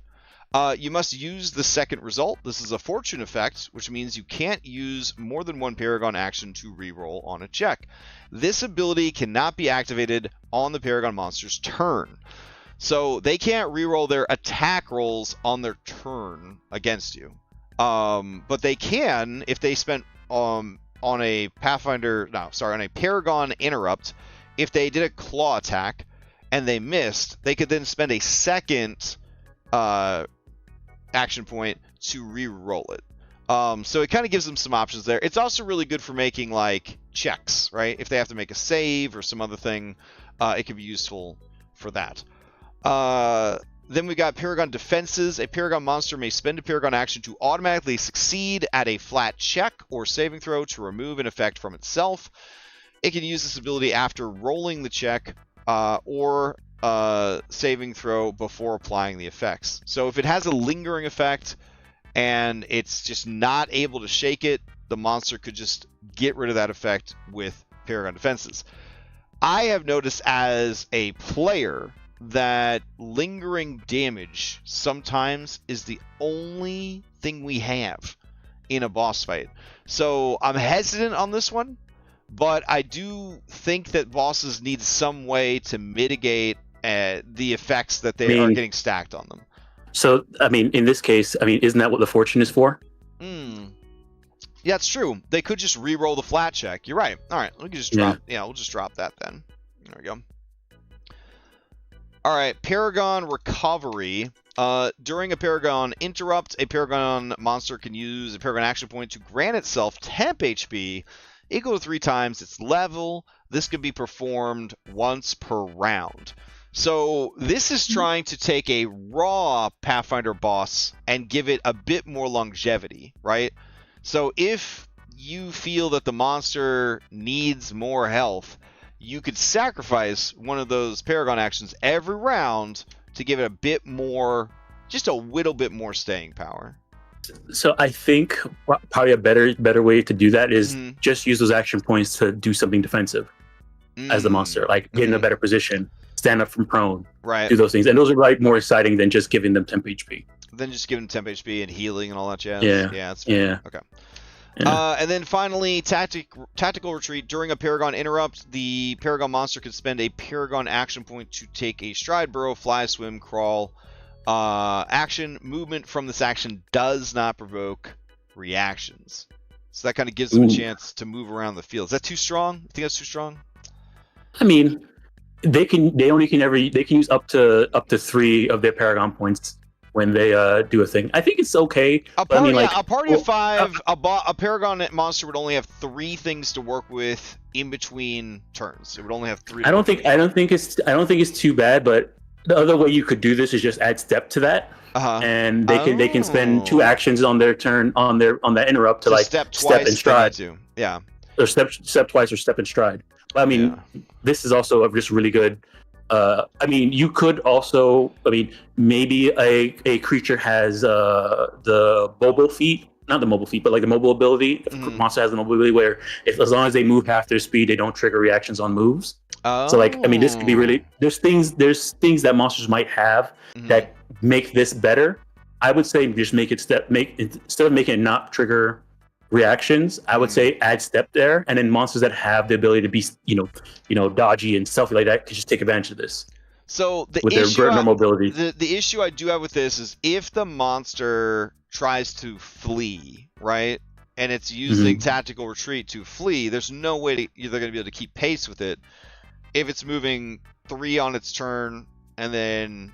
You must use the second result. This is a fortune effect, which means you can't use more than 1 Paragon action to re-roll on a check. This ability cannot be activated on the Paragon monster's turn. So they can't reroll their attack rolls on their turn against you. But they can if they spent on a Paragon interrupt. If they did a claw attack and they missed, they could then spend a second action point to re-roll it. So it kind of gives them some options there. It's also really good for making like checks, right? If they have to make a save or some other thing, it could be useful for that. Then we got Paragon Defenses. A Paragon monster may spend a Paragon action to automatically succeed at a flat check or saving throw to remove an effect from itself. It can use this ability after rolling the check or saving throw before applying the effects. So if it has a lingering effect and it's just not able to shake it, the monster could just get rid of that effect with Paragon Defenses. I have noticed as a player that lingering damage sometimes is the only thing we have in a boss fight. So I'm hesitant on this one, but I do think that bosses need some way to mitigate the effects that they are getting stacked on them. So, in this case, isn't that what the fortune is for? Yeah, Yeah, it's true. They could just re-roll the flat check. You're right. All right, we can just drop. Yeah, we'll just drop that then. There we go. All right, Paragon Recovery. During a Paragon interrupt, a Paragon monster can use a Paragon action point to grant itself temp HP equal to 3 times its level. This can be performed once per round. So this is trying to take a raw Pathfinder boss and give it a bit more longevity, right? So if you feel that the monster needs more health, you could sacrifice one of those Paragon actions every round to give it a bit more, just a little bit more staying power. So I think probably a better way to do that is just use those action points to do something defensive as the monster, like get in a better position, stand up from prone, right? Do those things, and those are like more exciting than just giving them temp HP. Then just giving temp HP and healing and all that jazz. Yeah, that's fair. Yeah. Okay. Yeah. And then finally, tactical retreat. During a Paragon interrupt, the Paragon monster can spend a Paragon action point to take a stride, burrow, fly, swim, crawl action. Movement from this action does not provoke reactions. So that kind of gives them a chance to move around the field. Is that too strong? You think that's too strong? I mean, they can use up to 3 of their Paragon points when they do a thing. I think it's okay. A party of 5, a Paragon monster would only have 3 things to work with in between turns. It would only have 3. I don't think it's too bad, but the other way you could do this is just add step to that. And they can spend 2 actions on their turn on that interrupt to like step and stride. Yeah. Or step twice or step and stride. But I mean, this is also just really good. I mean, you could also, maybe a creature has the mobile feat, not the mobile feat, but like the mobile ability. If a monster has the mobile ability where as long as they move half their speed, they don't trigger reactions on moves. So like, I mean, this could be really, there's things that monsters might have that make this better. I would say just instead of making it not trigger reactions, I would say add step there, and then monsters that have the ability to be dodgy and stealthy like that could just take advantage of this. So with their normal ability. The issue I do have with this is if the monster tries to flee, right, and it's using tactical retreat to flee, there's no way they're going to be able to keep pace with it if it's moving 3 on its turn and then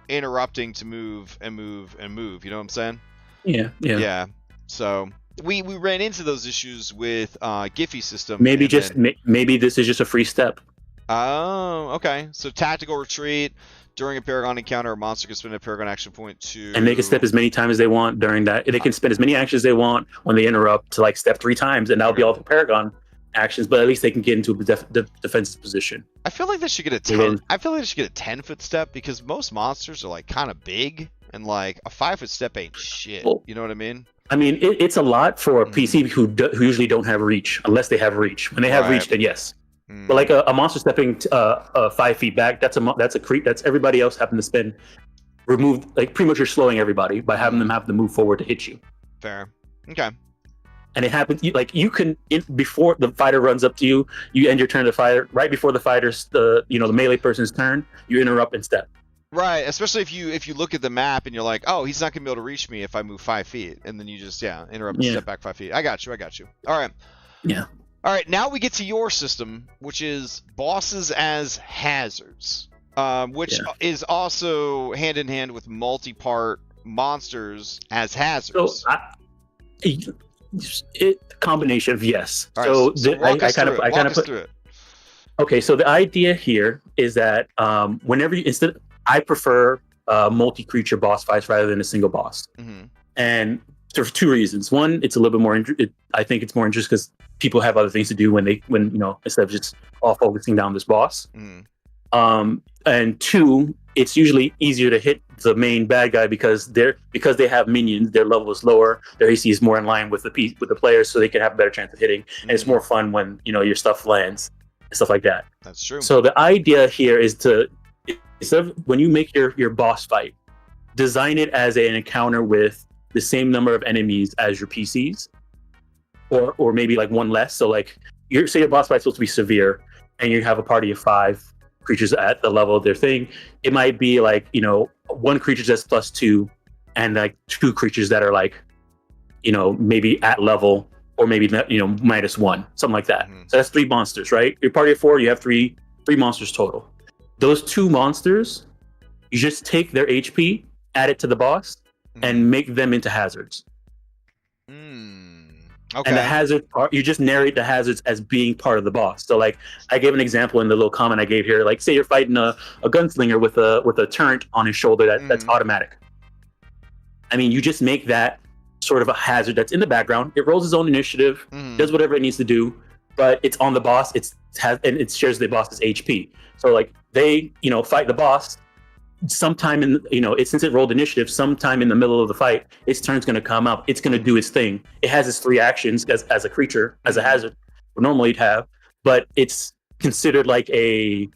interrupting to move and move and move. You know what I'm saying? Yeah. So we ran into those issues with Giphy system. Maybe this is just a free step. Oh, okay. So tactical retreat during a Paragon encounter, a monster can spend a Paragon action point to, and they can step as many times as they want during that. They can spend as many actions they want when they interrupt to like step 3 times, and that'll be all the Paragon actions. But at least they can get into a defensive position. I feel like they should get a 10. I feel like they should get a 10-foot step because most monsters are like kind of big, and like a 5-foot step ain't shit. Well, you know what I mean? I mean, it's a lot for a PC who usually don't have reach, unless they have reach. When they have reach, then yes. But like a monster stepping 5 feet back, that's a creep. That's everybody else having to remove. Like pretty much you're slowing everybody by having them have to move forward to hit you. Fair. Okay. And it happens you can before the fighter runs up to you, you end your turn to the fighter right before the fighter's the melee person's turn. You interrupt and step. Right, especially if you look at the map and you're like, oh, he's not gonna be able to reach me if I move 5 feet, and then you just interrupt and step back 5 feet. I got you. All right. Yeah. All right, now we get to your system, which is bosses as hazards, which is also hand in hand with multi-part monsters as hazards. So combination of yes. Right, so I kind of put through it. Okay, so the idea here is that whenever I prefer multi-creature boss fights rather than a single boss, and for 2 reasons. One, it's a little bit more. I think it's more interesting because people have other things to do when instead of just all focusing down this boss. And 2, it's usually easier to hit the main bad guy because they have minions. Their level is lower. Their AC is more in line with the players, so they can have a better chance of hitting. And it's more fun when your stuff lands and stuff like that. That's true. So the idea here is to, instead of when you make your boss fight, design it as an encounter with the same number of enemies as your PCs, or maybe like 1 less. So like your boss fight's supposed to be severe, and you have a party of 5 creatures at the level of their thing. It might be like 1 creature that's +2, and like 2 creatures that are like maybe at level or maybe -1, something like that. Mhm. So that's 3 monsters, right? Your party of 4, you have three monsters total. Those 2 monsters, you just take their HP, add it to the boss, and make them into hazards. Okay. And the hazard part, you just narrate the hazards as being part of the boss. So like I gave an example in the little comment I gave here. Like say you're fighting a gunslinger with a turret on his shoulder that's automatic. I mean, you just make that sort of a hazard that's in the background. It rolls its own initiative, does whatever it needs to do, but it's on the boss. And it shares the boss's HP. So like they fight the boss. Sometime in since it rolled initiative, sometime in the middle of the fight, its turn's going to come up. It's going to do its thing. It has its 3 actions as a creature, as a hazard. Normally it'd have, but it's considered like a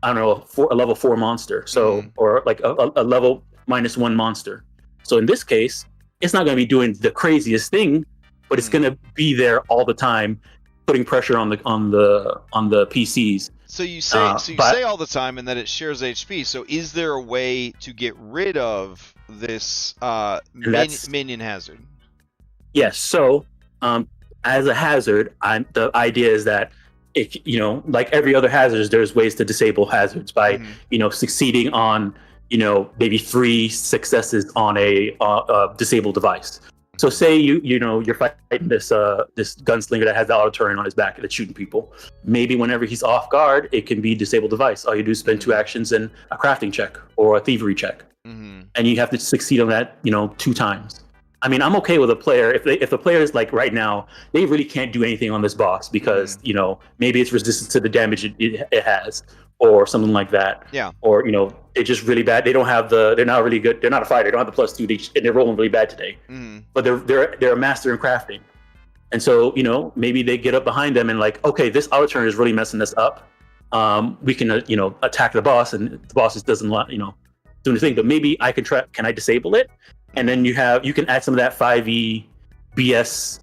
level 4 monster. So or like a level -1 monster. So in this case, it's not going to be doing the craziest thing, but it's going to be there all the time, putting pressure on the PCs. So you say all the time, and that it shares HP. So is there a way to get rid of this minion hazard? Yes. So as a hazard, the idea is that like every other hazard, there's ways to disable hazards by succeeding on maybe 3 successes on a disabled device. So say you're fighting this gunslinger that has the auto turret on his back that's shooting people. Maybe whenever he's off guard, it can be disabled device. All you do is spend 2 actions and a crafting check or a thievery check, and you have to succeed on that 2 times. I mean, I'm okay with a player if the player is like right now, they really can't do anything on this boss because maybe it's resistant to the damage it has or something like that. Yeah. Or they're just really bad. They're not really good. They're not a fighter. They don't have the +2, and they're rolling really bad today. But they're a master in crafting, and so maybe they get up behind them and like, okay, this auto turn is really messing us up. We can attack the boss, and the boss just doesn't do anything. But maybe I can try. Can I disable it? And then you can add some of that 5e BS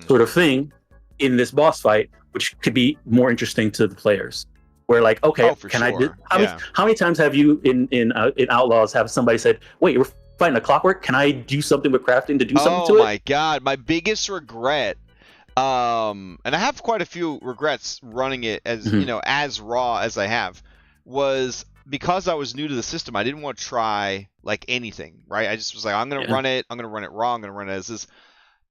sort of thing in this boss fight, which could be more interesting to the players. Where like, okay, how many times have you in Outlaws have somebody said, wait, we're fighting a clockwork? Can I do something with crafting to do something to it? Oh my god, my biggest regret, and I have quite a few regrets running it as as raw as I have, was because I was new to the system. I didn't want to try like anything, right? I just was like, I'm gonna run it raw, I'm gonna run it as this.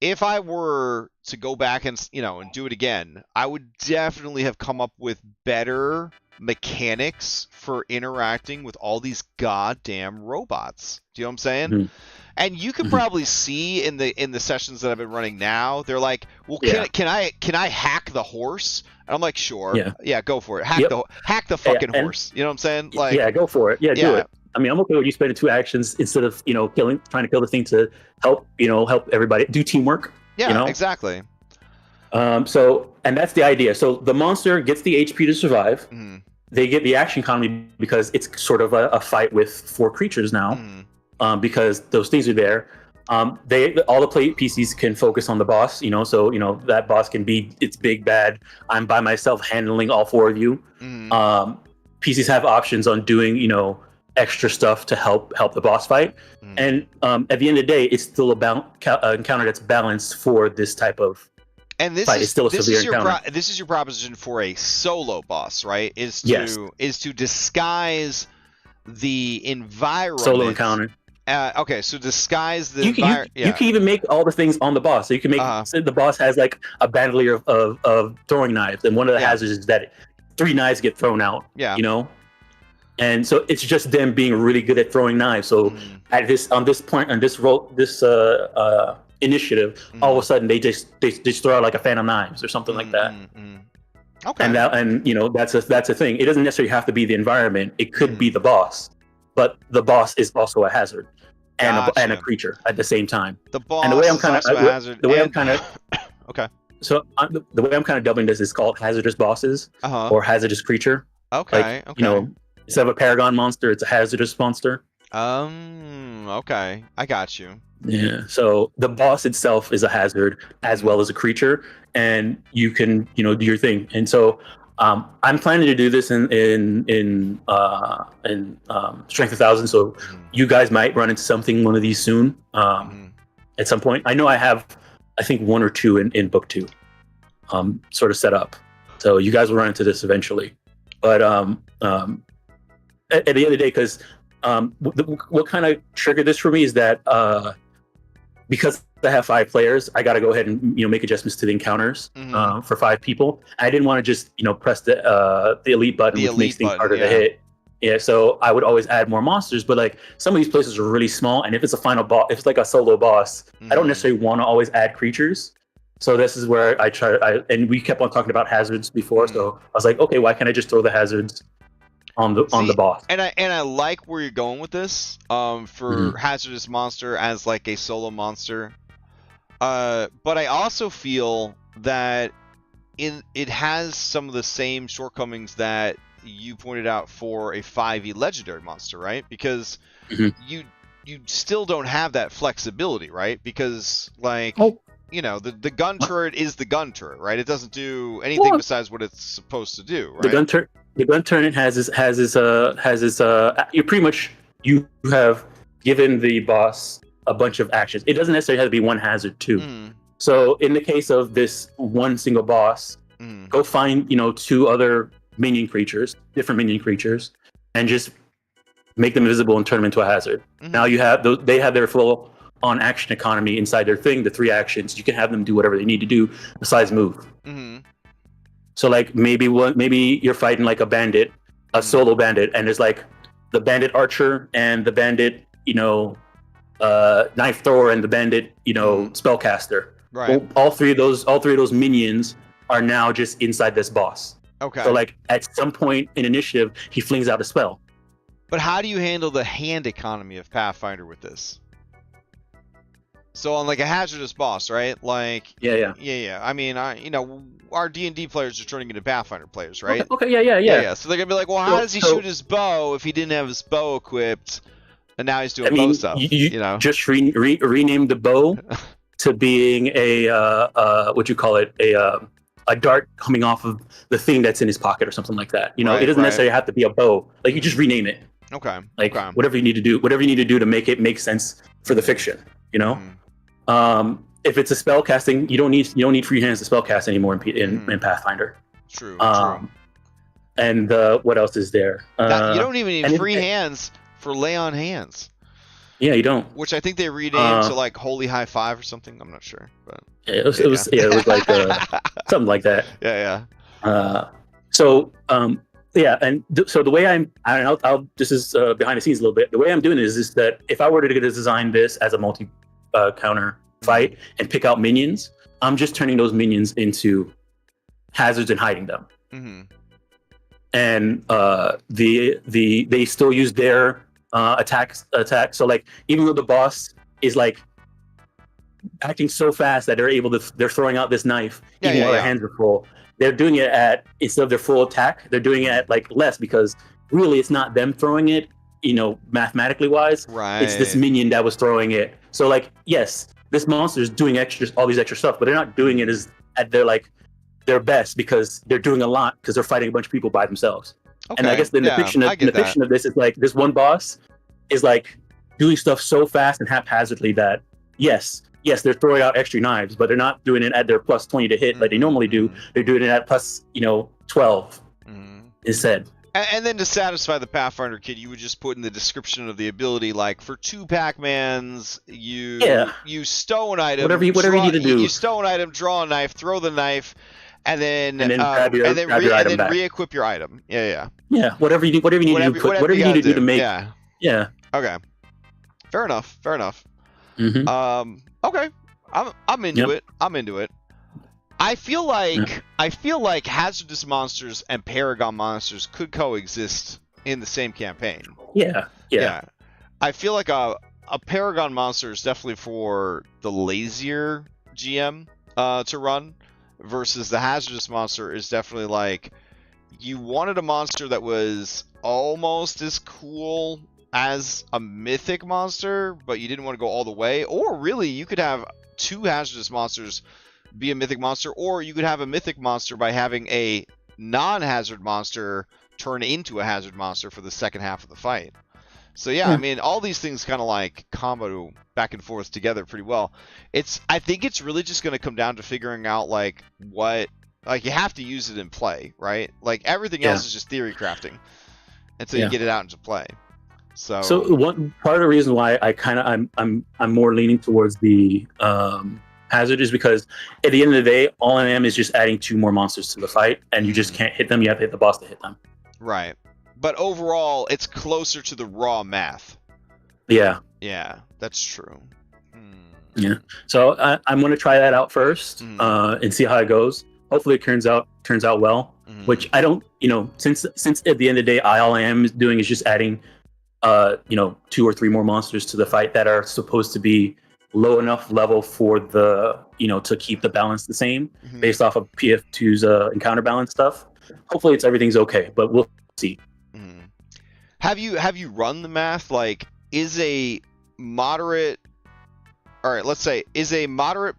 If I were to go back and and do it again, I would definitely have come up with better mechanics for interacting with all these goddamn robots. Do you know what I'm saying? And you can probably see in the sessions that I've been running now, they're like, well, can I hack the horse? And I'm like, sure, yeah, go for it. Hack the fucking horse. You know what I'm saying? Like, yeah, go for it. Yeah, do it. I mean, I'm okay with you spending 2 actions instead of trying to kill the thing to help everybody do teamwork. Yeah, exactly. So, and that's the idea. So the monster gets the HP to survive. They get the action economy because it's sort of a fight with 4 creatures now, because those things are there. All the PCs can focus on the boss. So that boss can be it's big bad. I'm by myself handling all 4 of you. PCs have options on doing extra stuff to help the boss fight, and at the end of the day, it's still a encounter that's balanced for this type of fight. It's still a severe encounter. This is your proposition for a solo boss, right? Is to disguise the environment. Solo encounter. Okay, so disguise the. You can even make all the things on the boss. So you can make say the boss has like a bandolier of throwing knives, and one of the hazards is that 3 knives get thrown out. Yeah. And so it's just them being really good at throwing knives. So on this initiative, all of a sudden they just throw out like a Phantom Knives or something like that. Okay. And that's a thing. It doesn't necessarily have to be the environment. It could be the boss, but the boss is also a hazard and a creature at the same time. The boss and the way I'm kind of a hazard. Okay. So the way I'm kind of dubbing this is called hazardous bosses or hazardous creature. Okay. Instead of a Paragon monster, it's a hazardous monster. Okay. I got you. Yeah. So the boss itself is a hazard as well as a creature, and you can, do your thing. And so I'm planning to do this in Strength 1000. So you guys might run into one of these soon at some point. I know I have I think 1 or 2 in book 2, sort of set up. So you guys will run into this eventually. But at the end of the day, because what kind of triggered this for me is that because I have 5 players, I got to go ahead and make adjustments to the encounters for 5 people. I didn't want to just press the elite button, which makes things harder to hit. Yeah, so I would always add more monsters, but like some of these places are really small, and if it's a final boss, if it's like a solo boss, I don't necessarily want to always add creatures. So this is where and we kept on talking about hazards before, so I was like, okay, why can't I just throw the hazards on the boss? And I like where you're going with this, for hazardous monster as like a solo monster. But I also feel that it has some of the same shortcomings that you pointed out for a 5e legendary monster, right? Because you still don't have that flexibility, right? Because like the gun turret is the gun turret, right? It doesn't do anything besides what it's supposed to do, right? The gun turret has you have given the boss a bunch of actions. It doesn't necessarily have to be one hazard too. So in the case of this one single boss, go find 2 other different minion creatures, and just make them invisible and turn them into a hazard. Now they have their full on action economy inside their thing, the 3 actions. You can have them do whatever they need to do besides move. So like maybe you're fighting like a bandit, a solo bandit, and there's like the bandit archer and the bandit knife thrower and the bandit spellcaster. Right. Well, all three of those minions are now just inside this boss. Okay. So like at some point in initiative, he flings out a spell. But how do you handle the hand economy of Pathfinder with this? So on like a hazardous boss, right? Like yeah. I mean, our D&D players are turning into Pathfinder players, right? Okay. Yeah. So they're gonna be like, well, how does he shoot his bow if he didn't have his bow equipped, and now he's doing bow stuff? Just rename the bow to being a a dart coming off of the thing that's in his pocket or something like that. It doesn't necessarily have to be a bow. Like you just rename it. Okay. Like whatever you need to do to make it make sense for the fiction. If it's a spell casting, you don't need free hands to spell cast anymore in Pathfinder. True. And what else is there? You don't even need free hands for lay on hands. Yeah, you don't. Which I think they renamed to like Holy High Five or something. I'm not sure, but it was like something like that. Yeah. So the way I'll this is behind the scenes a little bit. The way I'm doing it is that if I were to design this as a multi counter fight and pick out minions, I'm just turning those minions into hazards and hiding them. And they still use their attack. So like even though the boss is like acting so fast that they're throwing out this knife while their hands are full, they're doing it at, instead of their full attack, they're doing it at like less, because really it's not them throwing it, mathematically wise. Right. It's this minion that was throwing it. So like, yes, this monster is doing all these extra stuff, but they're not doing it at their best, because they're doing a lot because they're fighting a bunch of people by themselves. Okay. And I guess the fiction of this is like this one boss is like doing stuff so fast and haphazardly that yes, they're throwing out extra knives, but they're not doing it at their plus 20 to hit like they normally do. They're doing it at plus 12 instead. And then to satisfy the Pathfinder kid, you would just put in the description of the ability, like for 2 Pac-Mans, you stow an item, whatever you need to do. You stow an item, draw a knife, throw the knife, and then re-equip your item. Yeah. Whatever you need to do to make. Yeah. Okay. Fair enough. Okay. I'm into it. I feel like hazardous monsters and Paragon monsters could coexist in the same campaign. Yeah. I feel like a Paragon monster is definitely for the lazier GM to run, versus the hazardous monster is definitely like, you wanted a monster that was almost as cool as a mythic monster, but you didn't want to go all the way. Or really, you could have 2 hazardous monsters be a mythic monster, or you could have a mythic monster by having a non-hazard monster turn into a hazard monster for the second half of the fight. So yeah, I mean, all these things kind of like combo back and forth together pretty well. I think it's really just going to come down to figuring out like you have to use it in play, right? Like everything else is just theory crafting until you get it out into play. So one part of the reason why I'm more leaning towards the hazard is because at the end of the day, all I am is just adding 2 more monsters to the fight, and you just can't hit them. You have to hit the boss to hit them. Right. But overall, it's closer to the raw math. Yeah. Yeah, that's true. Yeah. So I'm going to try that out first and see how it goes. Hopefully, it turns out well. Which I don't, since at the end of the day, all I am doing is just adding, 2 or 3 more monsters to the fight that are supposed to be low enough level for the, to keep the balance the same based off of PF2's encounter balance stuff. Hopefully, everything's okay, but we'll see. Have you run the math? Like, is a moderate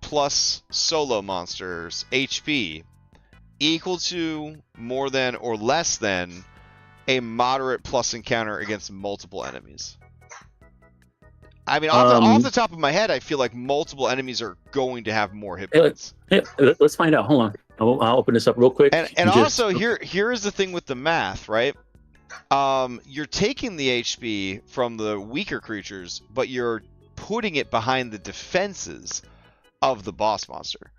plus solo monster's HP equal to, more than, or less than a moderate plus encounter against multiple enemies? I mean, off the top of my head, I feel like multiple enemies are going to have more hit points. Let's find out. Hold on. I'll open this up real quick. And also, here is the thing with the math, right? You're taking the HP from the weaker creatures, but you're putting it behind the defenses of the boss monster.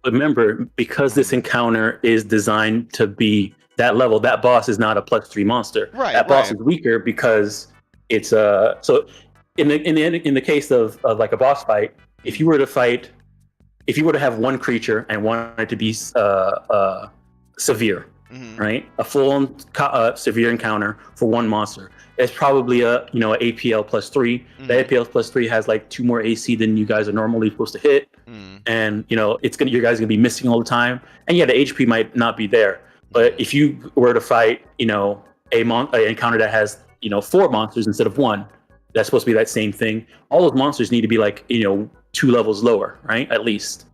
Remember, because this encounter is designed to be that level, that boss is not a +3 monster. Right. That boss is weaker because it's so in the case of like a boss fight, if you were to have one creature and want it to be severe, right? A full-on severe encounter for one monster. It's probably a APL +3. The APL +3 has like 2 more AC than you guys are normally supposed to hit, and you guys are gonna be missing all the time. And yeah, the HP might not be there, but if you were to fight an encounter that has 4 monsters instead of 1, that's supposed to be that same thing. All those monsters need to be like 2 levels lower, right? At least,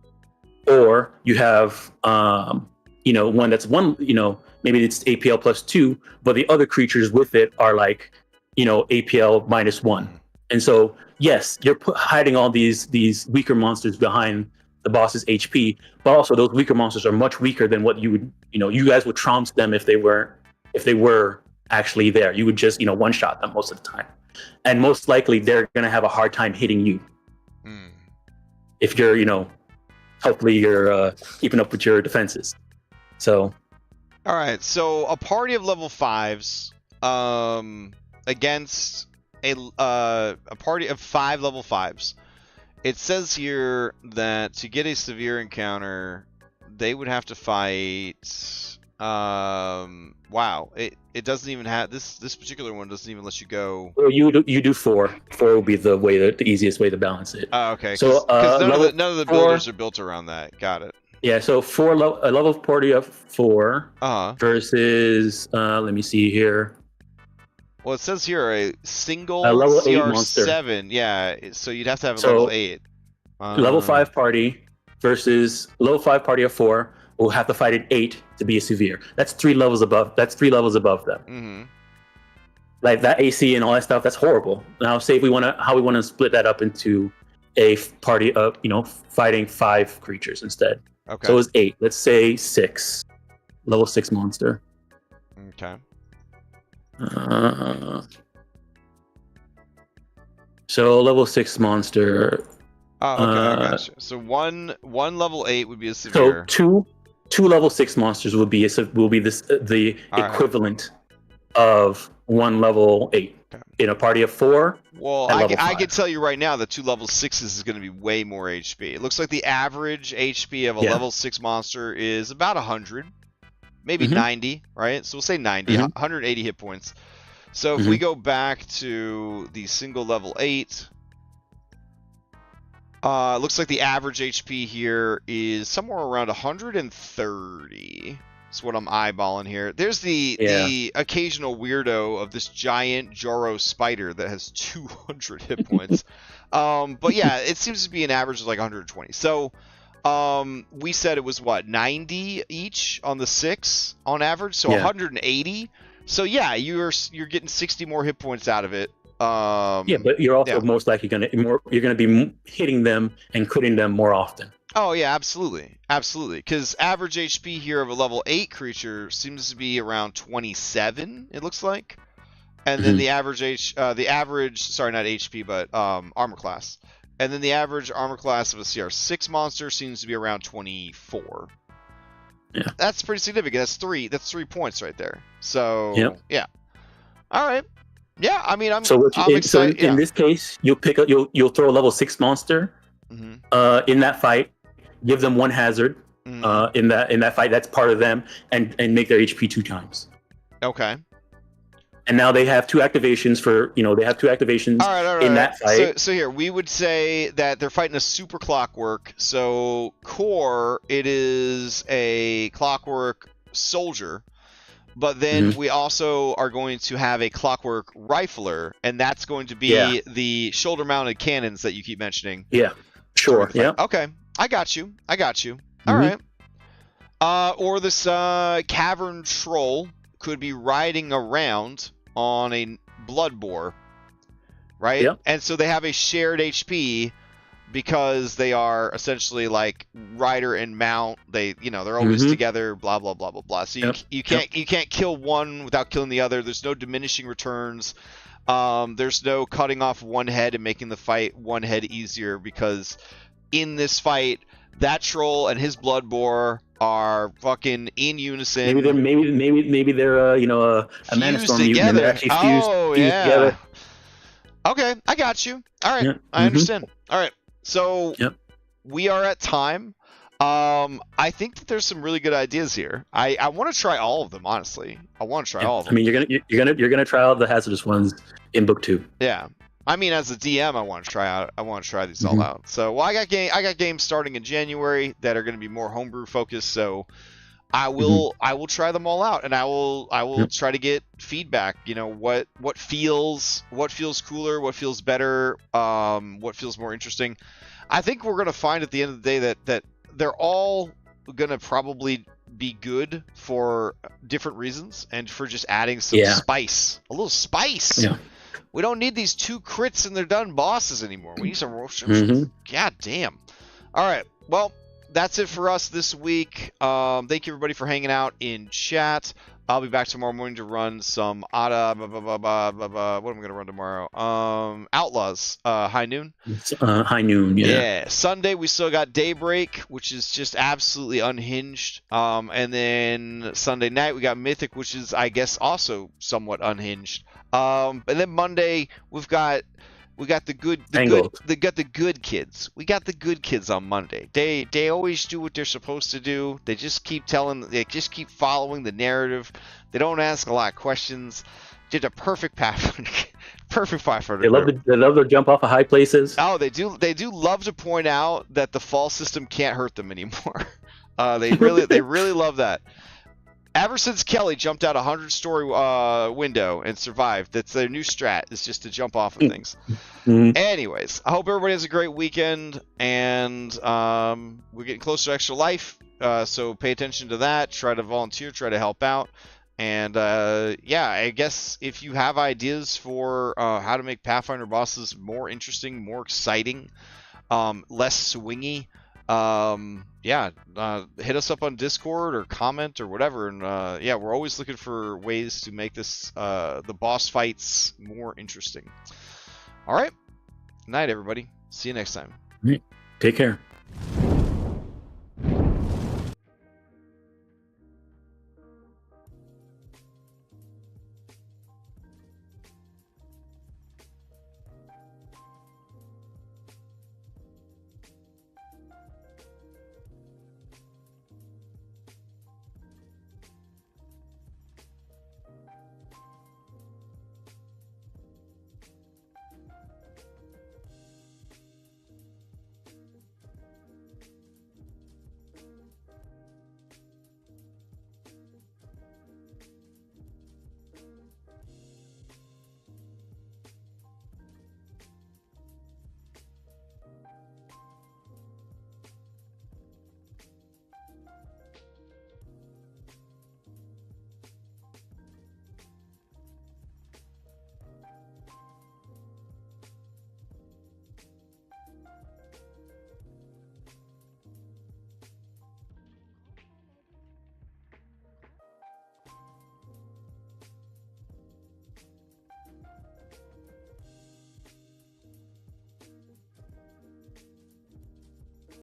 or you have one that's maybe it's APL +2, but the other creatures with it are like, APL -1. And so, yes, you're hiding all these weaker monsters behind the boss's HP, but also those weaker monsters are much weaker than what you would, you guys would trounce them if they were actually there. You would just, one-shot them most of the time. And most likely they're going to have a hard time hitting you. If you're, hopefully you're keeping up with your defenses. So, all right. So a party of level 5s against a party of 5 level 5s. It says here that to get a severe encounter, they would have to fight. Wow. It doesn't even have this particular one doesn't even let you go. Well, you do 4. 4 will be the easiest way to balance it. Oh, okay. So none of the builders are built around that. Got it. Yeah, so a level party of 4 versus let me see here. Well, it says here a single level CR7. Yeah, so you'd have to have a level 8. Level 5 party versus level 5 party of 4 will have to fight an 8 to be a severe. That's 3 levels above. That's 3 levels above them. Like that AC and all that stuff. That's horrible. Now, say how we want to split that up into a party of fighting 5 creatures instead. Okay. So it was 8. Let's say 6. Level 6 monster. Okay. So level 6 monster. Oh, okay. I gotcha. So one level 8 would be a severe. So two level 6 monsters will be the equivalent of 1 level 8 in a party of 4. Well, I can tell you right now that 2 level 6s is going to be way more HP. It looks like the average HP of a level 6 monster is about 100, maybe 90, right? So we'll say 90, 180 hit points. So if we go back to the single level 8, it looks like the average HP here is somewhere around 130. That's what I'm eyeballing here. There's the occasional weirdo of this giant Joro spider that has 200 hit points. But yeah, it seems to be an average of like 120. So we said it was 90 each on the 6 on average, so 180. So yeah, you're getting 60 more hit points out of it Yeah, but you're also most likely you're gonna be hitting them and critting them more often. Oh yeah, absolutely, absolutely. Because average HP here of a level 8 creature seems to be around 27. It looks like, and then the average sorry, not HP, but armor class, and then the average armor class of a CR6 monster seems to be around 24. Yeah, that's pretty significant. That's 3 points right there. So yeah, all right. Yeah, I mean, I'm excited. So in this case, you'll throw a level 6 monster in that fight, give them 1 hazard in that fight. That's part of them, and make their HP 2 times. Okay. And now they have 2 activations in that fight. So here we would say that they're fighting a super clockwork. So core, it is a clockwork soldier. But then we also are going to have a clockwork rifler, and that's going to be the shoulder-mounted cannons that you keep mentioning. Yeah, sure. Yeah. Okay, I got you. All right. Or this cavern troll could be riding around on a blood boar, right? Yep. And so they have a shared HP. Because they are essentially like rider and mount, they're always together. Blah blah blah blah blah. So you can't kill one without killing the other. There's no diminishing returns. There's no cutting off one head and making the fight one head easier, because in this fight, that troll and his blood boar are fucking in unison. Maybe they're a mana storm mutant, and they're actually fused together. Okay, I got you. All right, I understand. All right. So we are at time. I think that there's some really good ideas here. I want to try all of them, honestly. I want to try all of them. I mean, you're gonna try all the hazardous ones in book 2. Yeah. I mean, as a DM, I want to try these all out. So, well, I got games starting in January that are going to be more homebrew focused. So, I will try them all out, and I will try to get feedback. What feels cooler, what feels better, what feels more interesting. I think we're gonna find at the end of the day that they're all gonna probably be good for different reasons, and for just adding some spice, a little spice. Yeah. We don't need these 2 crits and they're done bosses anymore. We need some. God damn. All right. Well, that's it for us this week. Thank you everybody for hanging out in chat. I'll be back tomorrow morning to run some what am I gonna run tomorrow? Outlaws, high noon. High noon, yeah. Yeah. Sunday we still got Daybreak, which is just absolutely unhinged. And then Sunday night we got Mythic, which is, I guess, also somewhat unhinged. And then Monday we got the good kids. We got the good kids on Monday. They always do what they're supposed to do. They just keep following the narrative. They don't ask a lot of questions. Did a perfect Pathfinder. Perfect Pathfinder. They love to jump off of high places. Oh, they do love to point out that the fall system can't hurt them anymore. They really love that. Ever since Kelly jumped out a 100-story window and survived, that's their new strat, is just to jump off of things. Anyways, I hope everybody has a great weekend, and we're getting closer to Extra Life, so pay attention to that. Try to volunteer, try to help out. And I guess if you have ideas for how to make Pathfinder bosses more interesting, more exciting, less swingy, hit us up on Discord or comment or whatever, and we're always looking for ways to make this the boss fights more interesting. All right, good night everybody, see you next time. Take care.